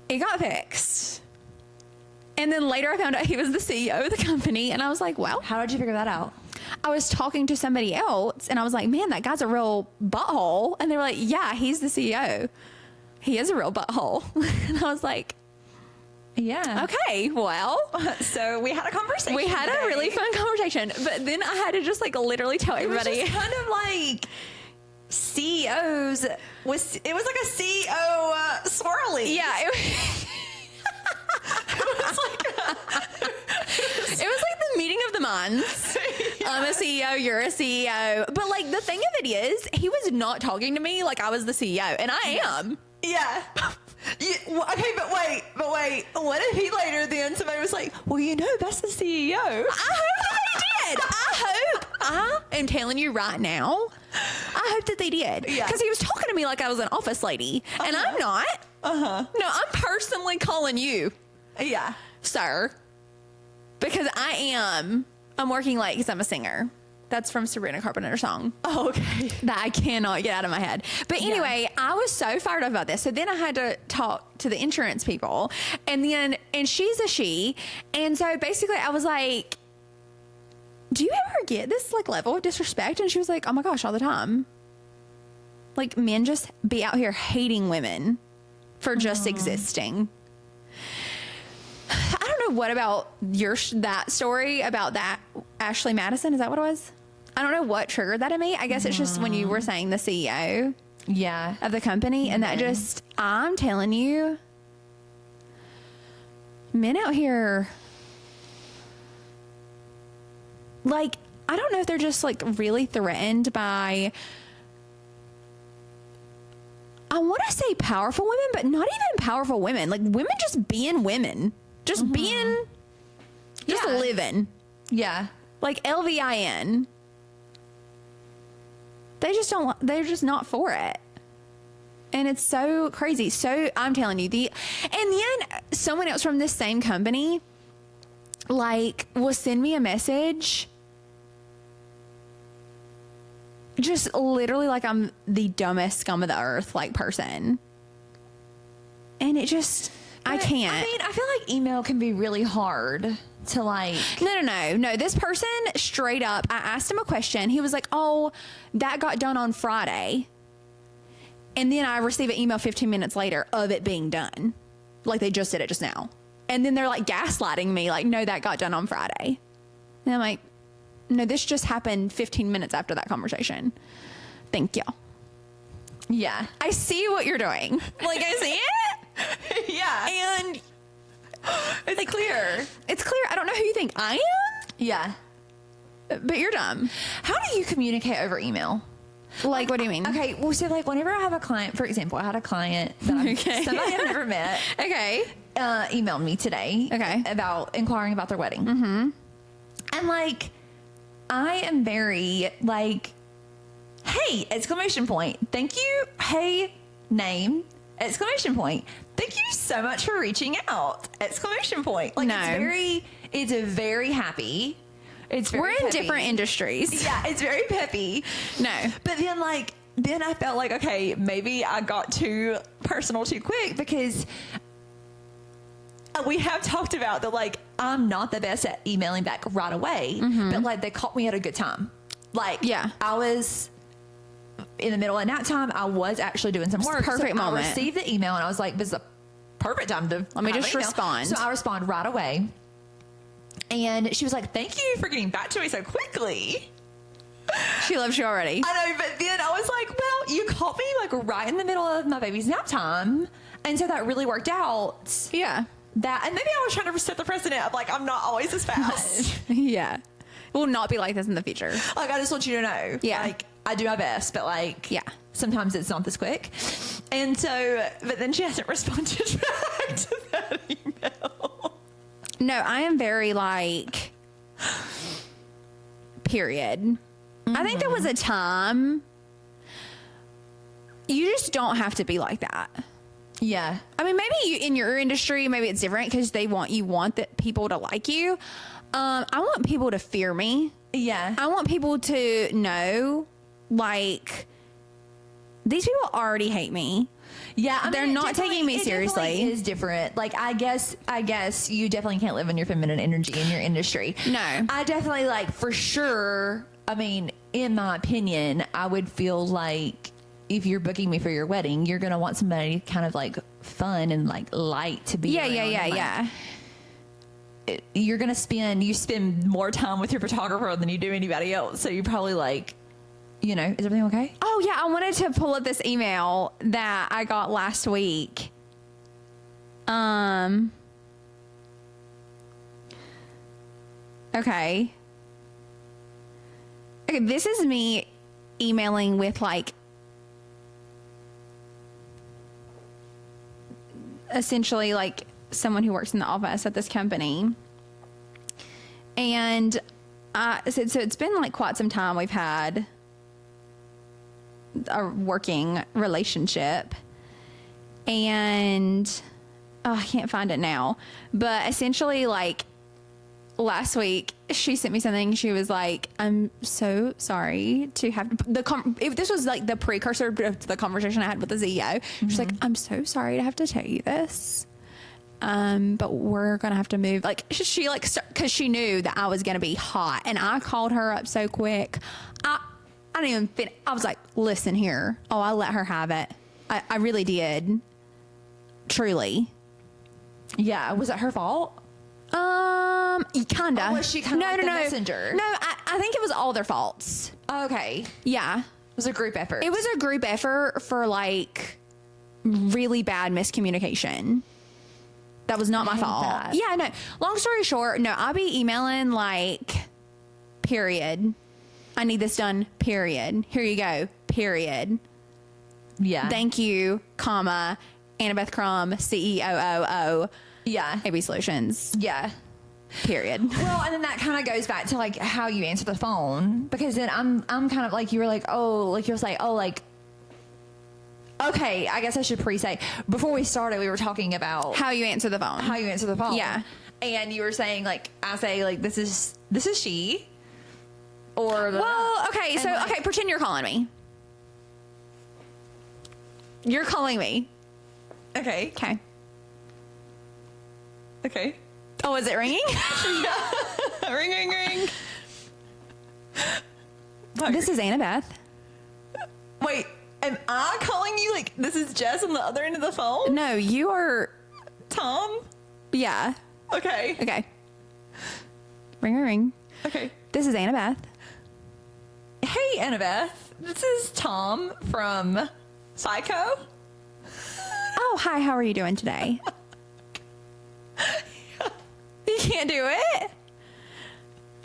It got fixed. And then later I found out he was the CEO of the company, and I was like, well, How did you figure that out? I was talking to somebody else and I was like, man, that guy's a real butthole. And they were like, yeah, he's the CEO. He is a real butthole. And I was like, yeah. okay, well. So we had a conversation. We had a really fun conversation. But then I had to just like literally tell everybody. It was just kind of like CEOs. It was like a CEO swirly. Yeah. It was like the meeting of the minds. I'm a CEO, you're a CEO. But like the thing of it is, he was not talking to me like I was the CEO, and I am. Yeah. Okay, but wait. What if he later then somebody was like, well, you know, that's the CEO. I hope that they did. I am telling you right now, I hope that they did. Yeah. Because he was talking to me like I was an office lady, and I'm not. No, I'm personally calling you. Yeah. Sir. Because I'm working late because I'm a singer. That's from Sabrina Carpenter's song. Oh, okay. That I cannot get out of my head. But anyway, I was so fired up about this. So then I had to talk to the insurance people. And she's a she. And so basically I was like, do you ever get this like level of disrespect? And she was like, oh my gosh, all the time. Like men just be out here hating women for just existing. I don't know what about that story about that Ashley Madison. Is that what it was? I don't know what triggered that in me. I guess it's just when you were saying the CEO of the company. And that just, I'm telling you, men out here, like, I don't know if they're just like really threatened by, I want to say powerful women, but not even powerful women. Like women just being women. Just being, just living. Yeah. Like LVIN. They're just not for it. And it's so crazy. So I'm telling you, and then someone else from this same company, like, will send me a message. Just literally like I'm the dumbest scum of the earth, like, person. And it just, I can't. I mean, I feel like email can be really hard to like. No. This person straight up, I asked him a question. He was like, oh, that got done on Friday. And then I receive an email 15 minutes later of it being done. Like they just did it just now. And then they're like gaslighting me. Like, no, that got done on Friday. And I'm like, no, this just happened 15 minutes after that conversation. Thank you. Yeah. I see what you're doing. Like, I see it. Yeah. And it's like, clear. It's clear. I don't know who you think I am. Yeah. But you're dumb. How do you communicate over email? Like, what do you mean? Okay, well, so like whenever I have a client, for example, I had a client that somebody I've never met. Okay. Emailed me today. Okay. About inquiring about their wedding. Mm-hmm. And like, I am very like, hey, exclamation point. Thank you. Hey, name, exclamation point. Thank you so much for reaching out. Exclamation point. Like, no. It's very happy. It's very We're in peppy. different industries. Yeah, it's very peppy. No. But then I felt like, okay, maybe I got too personal too quick because we have talked about that, like, I'm not the best at emailing back right away, but like they caught me at a good time. Like, yeah, I was in the middle of nap time, I was actually doing some work. Perfect moment. I received the email and I was like, this is a perfect time to Let me have just an email. respond. So I respond right away. And she was like, thank you for getting back to me so quickly. She loves you already. I know, but then I was like, well, you caught me like right in the middle of my baby's nap time. And so that really worked out. Yeah. That, and maybe I was trying to set the precedent of like, I'm not always this fast. Yeah. It will not be like this in the future. Like, I just want you to know. Yeah. Like, I do my best, but like, yeah, sometimes it's not this quick. And so, but then she hasn't responded back to that email. No, I am very like, period. Mm-hmm. I think there was a time you just don't have to be like that. Yeah. I mean, maybe you, in your industry, maybe it's different because you want that people to like you. I want people to fear me. Yeah. I want people to know, like, these people already hate me. Yeah, I mean, they're not taking me seriously. It is different. Like, I guess you definitely can't live in your feminine energy in your industry. No. I definitely, like, for sure, I mean, in my opinion, I would feel like if you're booking me for your wedding, you're going to want somebody kind of, like, fun and, like, light to be around. Yeah. You're going to spend more time with your photographer than you do anybody else. So you're probably like, you know, is everything okay? Oh, yeah. I wanted to pull up this email that I got last week. Okay. Okay, this is me emailing with, like, essentially, like, someone who works in the office at this company. And so it's been, like, quite some time we've had a working relationship. And I can't find it now. But essentially, like, last week she sent me something. She was like, I'm so sorry to have if this was like the precursor to the conversation I had with the CEO. She's like, I'm so sorry to have to tell you this, but we're gonna have to move. Like, she like, because she knew that I was gonna be hot, and I called her up so quick. I didn't even fit. I was like, listen here. Oh, I let her have it. I really did. Truly. Yeah. Was it her fault? Kinda. Or was she kind of the messenger? No, I think it was all their faults. Okay. Yeah. It was a group effort. It was a group effort for, like, really bad miscommunication. That was not my fault. That. Yeah, no. Long story short, no, I'll be emailing, like, period. I need this done, period. Here you go, period. Yeah. Thank you, comma, Annabeth Crum, CEOOO. Yeah. AB Solutions. Yeah. Period. Well, and then that kind of goes back to like how you answer the phone, because then I'm kind of like, you were like, oh, like you was like, oh, like, okay, I guess I should say before we started, we were talking about How you answer the phone. how you answer the phone. Yeah. And you were saying like, I say like, this is she, or Well, okay, and so like, okay, pretend you're calling me. You're calling me. okay, Okay. okay. Oh, is it ringing? Ring, ring, ring. This is Annabeth. Wait, am I calling you? Like, this is Jess on the other end of the phone? No, you are. Tom? Yeah. Okay. Okay. Ring, ring, ring. Okay. This is Annabeth. Hey, Annabeth. This is Tom from Psycho. Oh, hi. How are you doing today? You can't do it.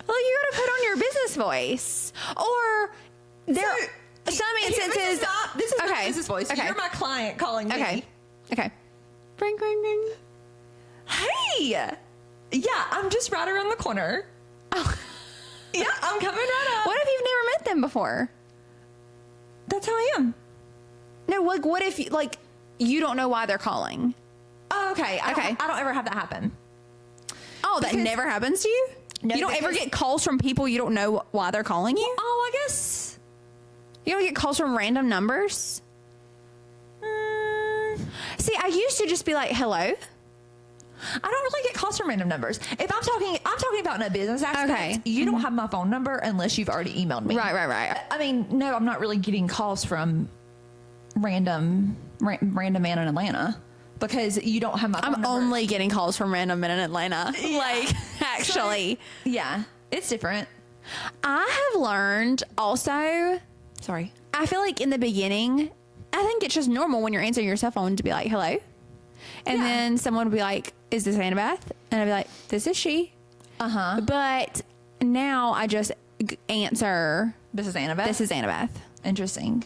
Well, you got to put on your business voice, or there. Some instances. This is not Okay. business voice. Okay. You're my client calling me. Okay. Okay. Ring, ring, ring. Hey. Yeah, I'm just right around the corner. Oh. Yeah, I'm coming right up. What if you've never met them before? That's how I am. No, like, what if you don't know why they're calling? Oh, okay. I don't ever have that happen. Oh, that Because- never happens to you? No, you don't ever because- get calls from people you don't know why they're calling you? Oh, I guess. You don't get calls from random numbers? See, I used to just be like, hello. I don't really get calls from random numbers. If I'm talking about in a business aspect. Okay. You don't have my phone number unless you've already emailed me. Right. I mean, no, I'm not really getting calls from random man in Atlanta because you don't have my phone I'm number. only getting calls from random men in Atlanta. Yeah. Like, actually. So, yeah, it's different. I have learned also, Sorry. I feel like in the beginning, I think it's just normal when you're answering your cell phone to be like, hello. And Yeah. then someone would be like, is this Annabeth? And I'd be like, this is she. Uh-huh. But now I just answer, This is Annabeth? this is Annabeth. Interesting.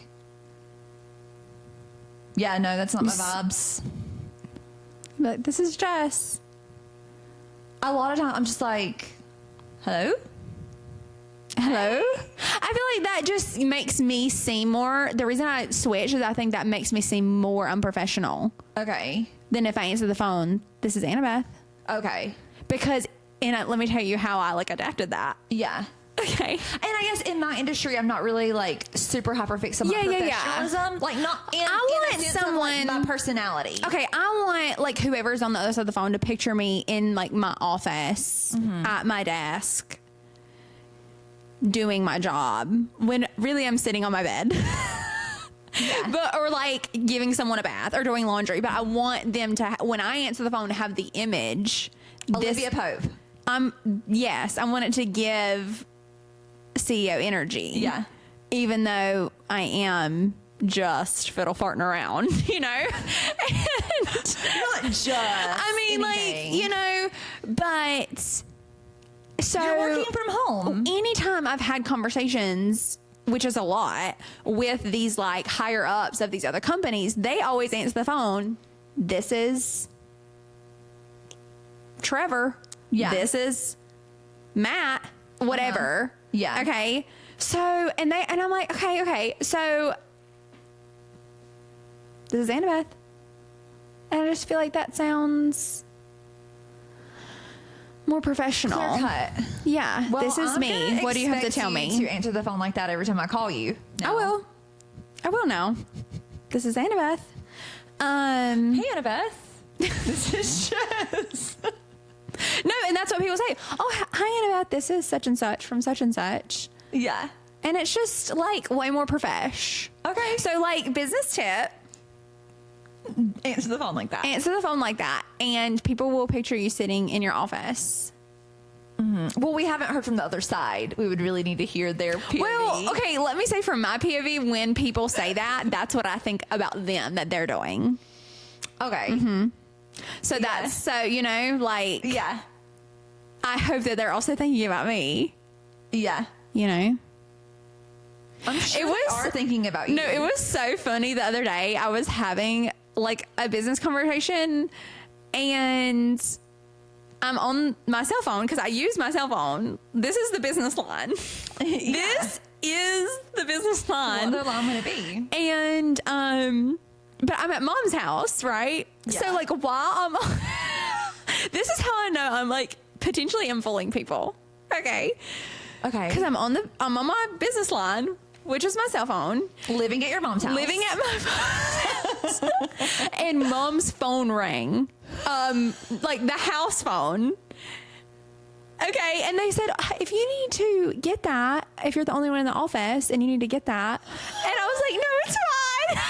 Yeah, no, that's not my vibes. But this is Jess. A lot of times I'm just like, hello? Hello? I feel like that just makes me seem more, the reason I switch is I think that makes me seem more unprofessional Okay. than if I answer the phone, this is Annabeth. Okay. Because, let me tell you how I like adapted that. Yeah. Okay. And I guess in my industry, I'm not really like super hyper fixed on my professionalism. Like not in, I want in a sense of, like, someone- my personality. Okay, I want like whoever's on the other side of the phone to picture me in like my office at my desk doing my job when really I'm sitting on my bed. Yeah. Or like giving someone a bath or doing laundry, but I want them to when I answer the phone to have the image. Olivia Pope. Yes, I want it to give CEO energy. Yeah. Even though I am just fiddle farting around, you know? And Not just. I mean, anything. like, you know, but so You're working from home. anytime I've had conversations, which is a lot, with these like higher ups of these other companies, they always answer the phone. This is Trevor. Yeah. This is Matt. Whatever. Yeah. Okay. So and I'm like, okay. So this is Annabeth. And I just feel like that sounds more professional. Clear cut. Yeah. Well, this is I'm me. gonna What do you have to expect tell me? to answer the phone like that every time I call you. I now. will. I will now. This is Annabeth. Hey, Annabeth. This is Jess. No, and that's what people say. Oh, hi, Annabeth. This is such and such from such and such. Yeah. And it's just like way more profesh. Okay. So, like, business tip, Answer the phone like that. answer the phone like that, and people will picture you sitting in your office. Well, we haven't heard from the other side. We would really need to hear their POV. Well, okay, let me say from my POV, when people say that, that's what I think about them that they're doing. Okay. So that's, so, you know, like, Yeah. I hope that they're also thinking about me, Yeah. you know? I'm sure It they was- are thinking about you. No, it was so funny the other day. I was having like a business conversation and I'm on my cell phone because I use my cell phone. This is the business line. This is the business line. What other line would it be? And but I'm at mom's house, right? Yeah. So like while I'm this is how I know I'm like potentially am fooling people. Okay. Okay. Because I'm on my business line, which is my cell phone. Living at your mom's house. Living at my mom's house. And mom's phone rang. Like the house phone. Okay, and they said, if you need to get that, if you're the only one in the office and you need to get that. And I was like, no, it's fine.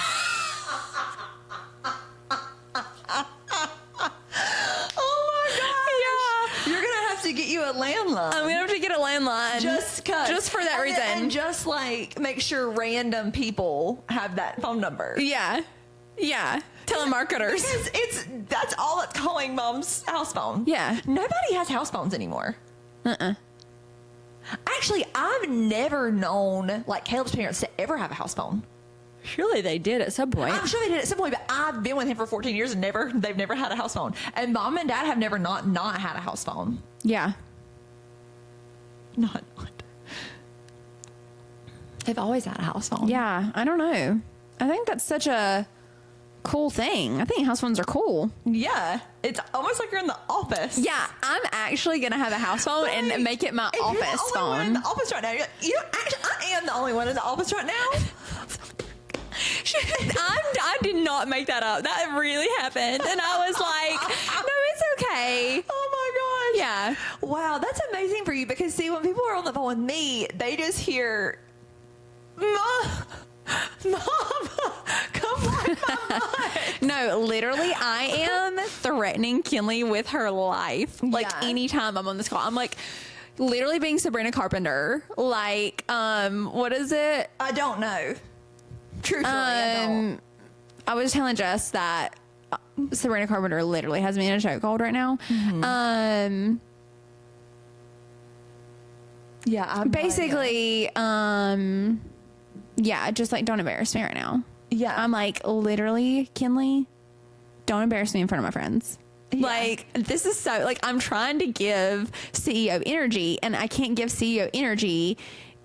Oh my god. Yeah. You're gonna have to get you a landline. I'm going to have to get a landline. just for that reason. And just like make sure random people have that phone number. Yeah. Yeah. Telemarketers. Because that's all it's calling mom's house phone. Yeah. Nobody has house phones anymore. Actually, I've never known like Caleb's parents to ever have a house phone. Surely they did at some point. I'm sure they did at some point, but I've been with him for 14 years and they've never had a house phone. And mom and dad have never not had a house phone. Yeah. Not. They've always had a house phone. Yeah. I don't know. I think that's such a cool thing. I think house phones are cool. Yeah. It's almost like you're in the office. Yeah. I'm actually going to have a house phone and make it my If you're the office only one in phone. the office right now. Actually, I am the only one in the office right now. I did not make that up. That really happened. And I was like, no, it's okay. Oh my gosh. Yeah. Wow, that's amazing for you because see, when people are on the phone with me, they just hear, Mom, come wipe my butt. No, literally, I am threatening Kinley with her life. Like, Yeah. anytime I'm on this call, I'm like, literally being Sabrina Carpenter. Like, what is it? I don't know. Truthfully, I don't. I was telling Jess that Sabrina Carpenter literally has me in a chokehold right now. Yeah, I'm Basically, yeah, just like, don't embarrass me right now. Yeah. I'm like, literally, Kinley, don't embarrass me in front of my friends. Yeah. Like, this is so, like, I'm trying to give CEO energy, and I can't give CEO energy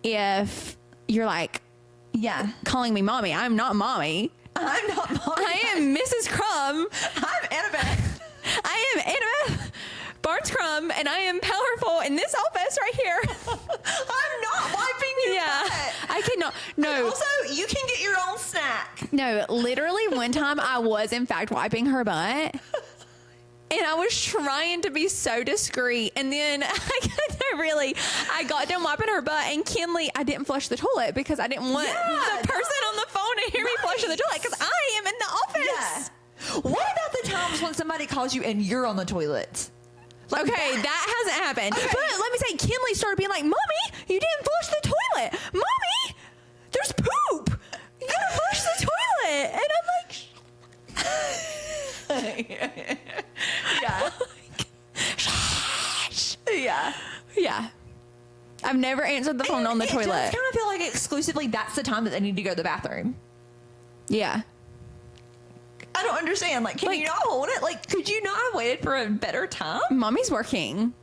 if you're like Yeah. calling me mommy. I'm not mommy. I'm not mommy. I am Mrs. Crumb. I'm Annabeth. I am Annabeth Barnes Crumb, and I am powerful in this office right here. I'm not wiping your Yeah, butt. I cannot. No, Also, you can get your own snack. no. Literally, one time I was in fact wiping her butt, and I was trying to be so discreet, and then I got done wiping her butt, and Kinley, I didn't flush the toilet because I didn't want the person on the phone to hear me flush the toilet because I am in the office. Yeah. What about the times when somebody calls you and you're on the toilet? Like Okay, that hasn't happened. Okay. But let me say, Kinley started being like, Mommy, you didn't flush the toilet. Mommy, there's poop. You gotta flush the toilet. And I'm like, Yeah. Yeah. yeah. I've never answered the phone on the It toilet. does kind of feel like exclusively that's the time that they need to go to the bathroom. Yeah. I don't understand. Like, can you not hold it? Like, could you not have waited for a better time? Mommy's working.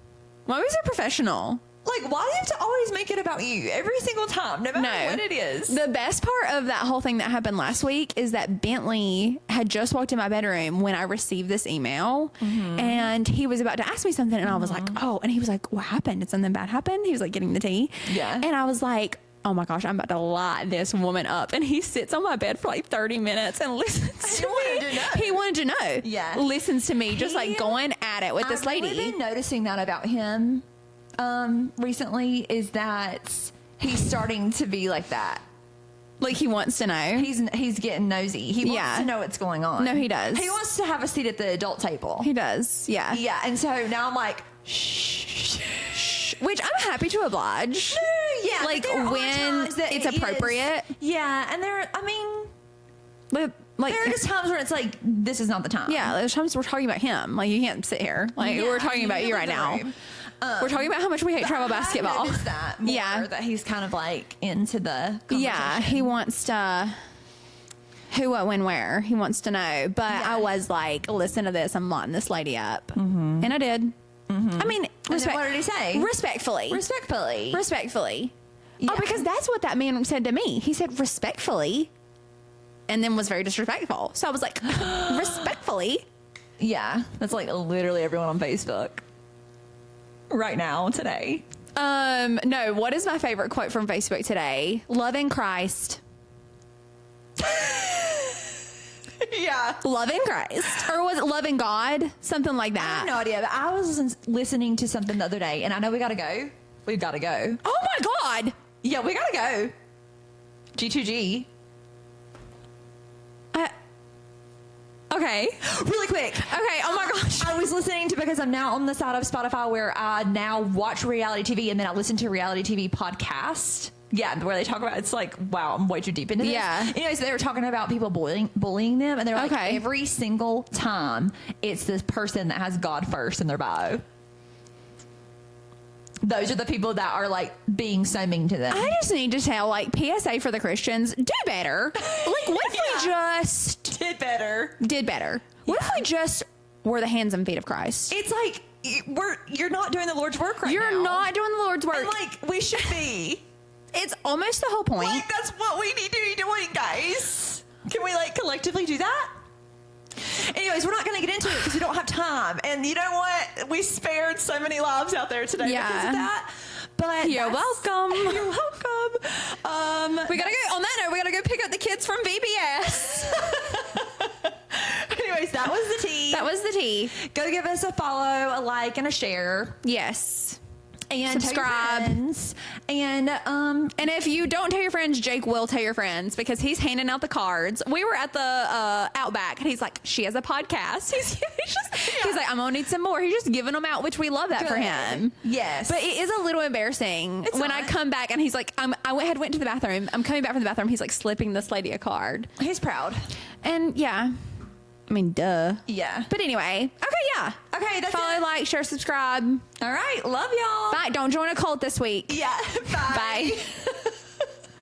Mommy's a professional. Like, why do you have to always make it about you every single time, no matter what it is? The best part of that whole thing that happened last week is that Bentley had just walked in my bedroom when I received this email, and he was about to ask me something, and I was like, oh, and he was like, what happened? Did something bad happen? He was like getting the tea. Yeah. And I was like, oh my gosh, I'm about to light this woman up. And he sits on my bed for like 30 minutes and listens to me. wanted to know. He wanted to know. Yeah. Listens to me just like going at it with this lady. I've really been noticing that about him recently, is that he's starting to be like that. Like, he wants to know. He's getting nosy. He wants to know what's going on. No, he does. He wants to have a seat at the adult table. He does. Yeah. Yeah, and so now I'm like, shh. Which I'm happy to oblige. Yeah, Like, but there are when times that it's it is- appropriate. Yeah, and I mean, But like, there are just times where it's like, this is not the time. yeah, there's times we're talking about him. Like, you can't sit here. Like, Yeah, we're talking about you leave right the now. room. We're talking about how much we hate travel basketball. I noticed that more, Yeah. that he's kind of like into the conversation. Yeah, he wants to who, what, when, where. He wants to know. But Yeah. I was like, listen to this. I'm lining this lady up. And I did. I mean, And then what did he say? Respectfully. Respectfully. Respectfully. Yeah. Oh, because that's what that man said to me. He said respectfully, and then was very disrespectful. So I was like, respectfully. Yeah, that's like literally everyone on Facebook right now today. No, what is my favorite quote from Facebook today? Loving Christ. Yeah. Loving Christ. Or was it loving God? Something like I have that. no idea, but I was listening to something the other day, and I know we gotta go. We've gotta go. Oh my God. Yeah, we gotta go. G2G. Okay. Really quick. Okay. Oh my gosh. I was listening to, because I'm now on the side of Spotify where I now watch reality TV and then I listen to reality TV podcast. Yeah, where they talk about, it's like, wow, I'm way too deep into this. Yeah. Anyways, they were talking about people bullying them, and they're like, Okay. every single time it's this person that has God first in their bio. Those are the people that are like being so mean to them. I just need to tell, like, PSA for the Christians, do better. Like, what if we just did better. did better? What if we just were the hands and feet of Christ? It's like you're not doing the Lord's work right now. You're not doing the Lord's work. And like we should be. It's almost the whole point. Like that's what we need to be doing, guys. Can we like collectively do that? Anyways, we're not going to get into it because we don't have time. And you know what? We spared so many lives out there today because of that. But You're welcome. You're welcome. We gotta go. On that note, we gotta go pick up the kids from VBS. Anyway, Anyways, that was the tea. That was the tea. Go give us a follow, a like, and a share. Yes. And subscribe. Tell your friends. And if you don't tell your friends, Jake will tell your friends because he's handing out the cards. We were at the Outback and he's like, she has a podcast. He's like, I'm gonna need some more. He's just giving them out, which we love that for him. Yes. But it is a little embarrassing when I come back and he's like, I went to the bathroom. I'm coming back from the bathroom. He's like slipping this lady a card. He's proud. And yeah. I mean, duh. Yeah. But anyway. Okay, yeah. Okay, that's Follow, it. like, share, subscribe. All right. Love y'all. Bye. Don't join a cult this week. Yeah. Bye. Bye.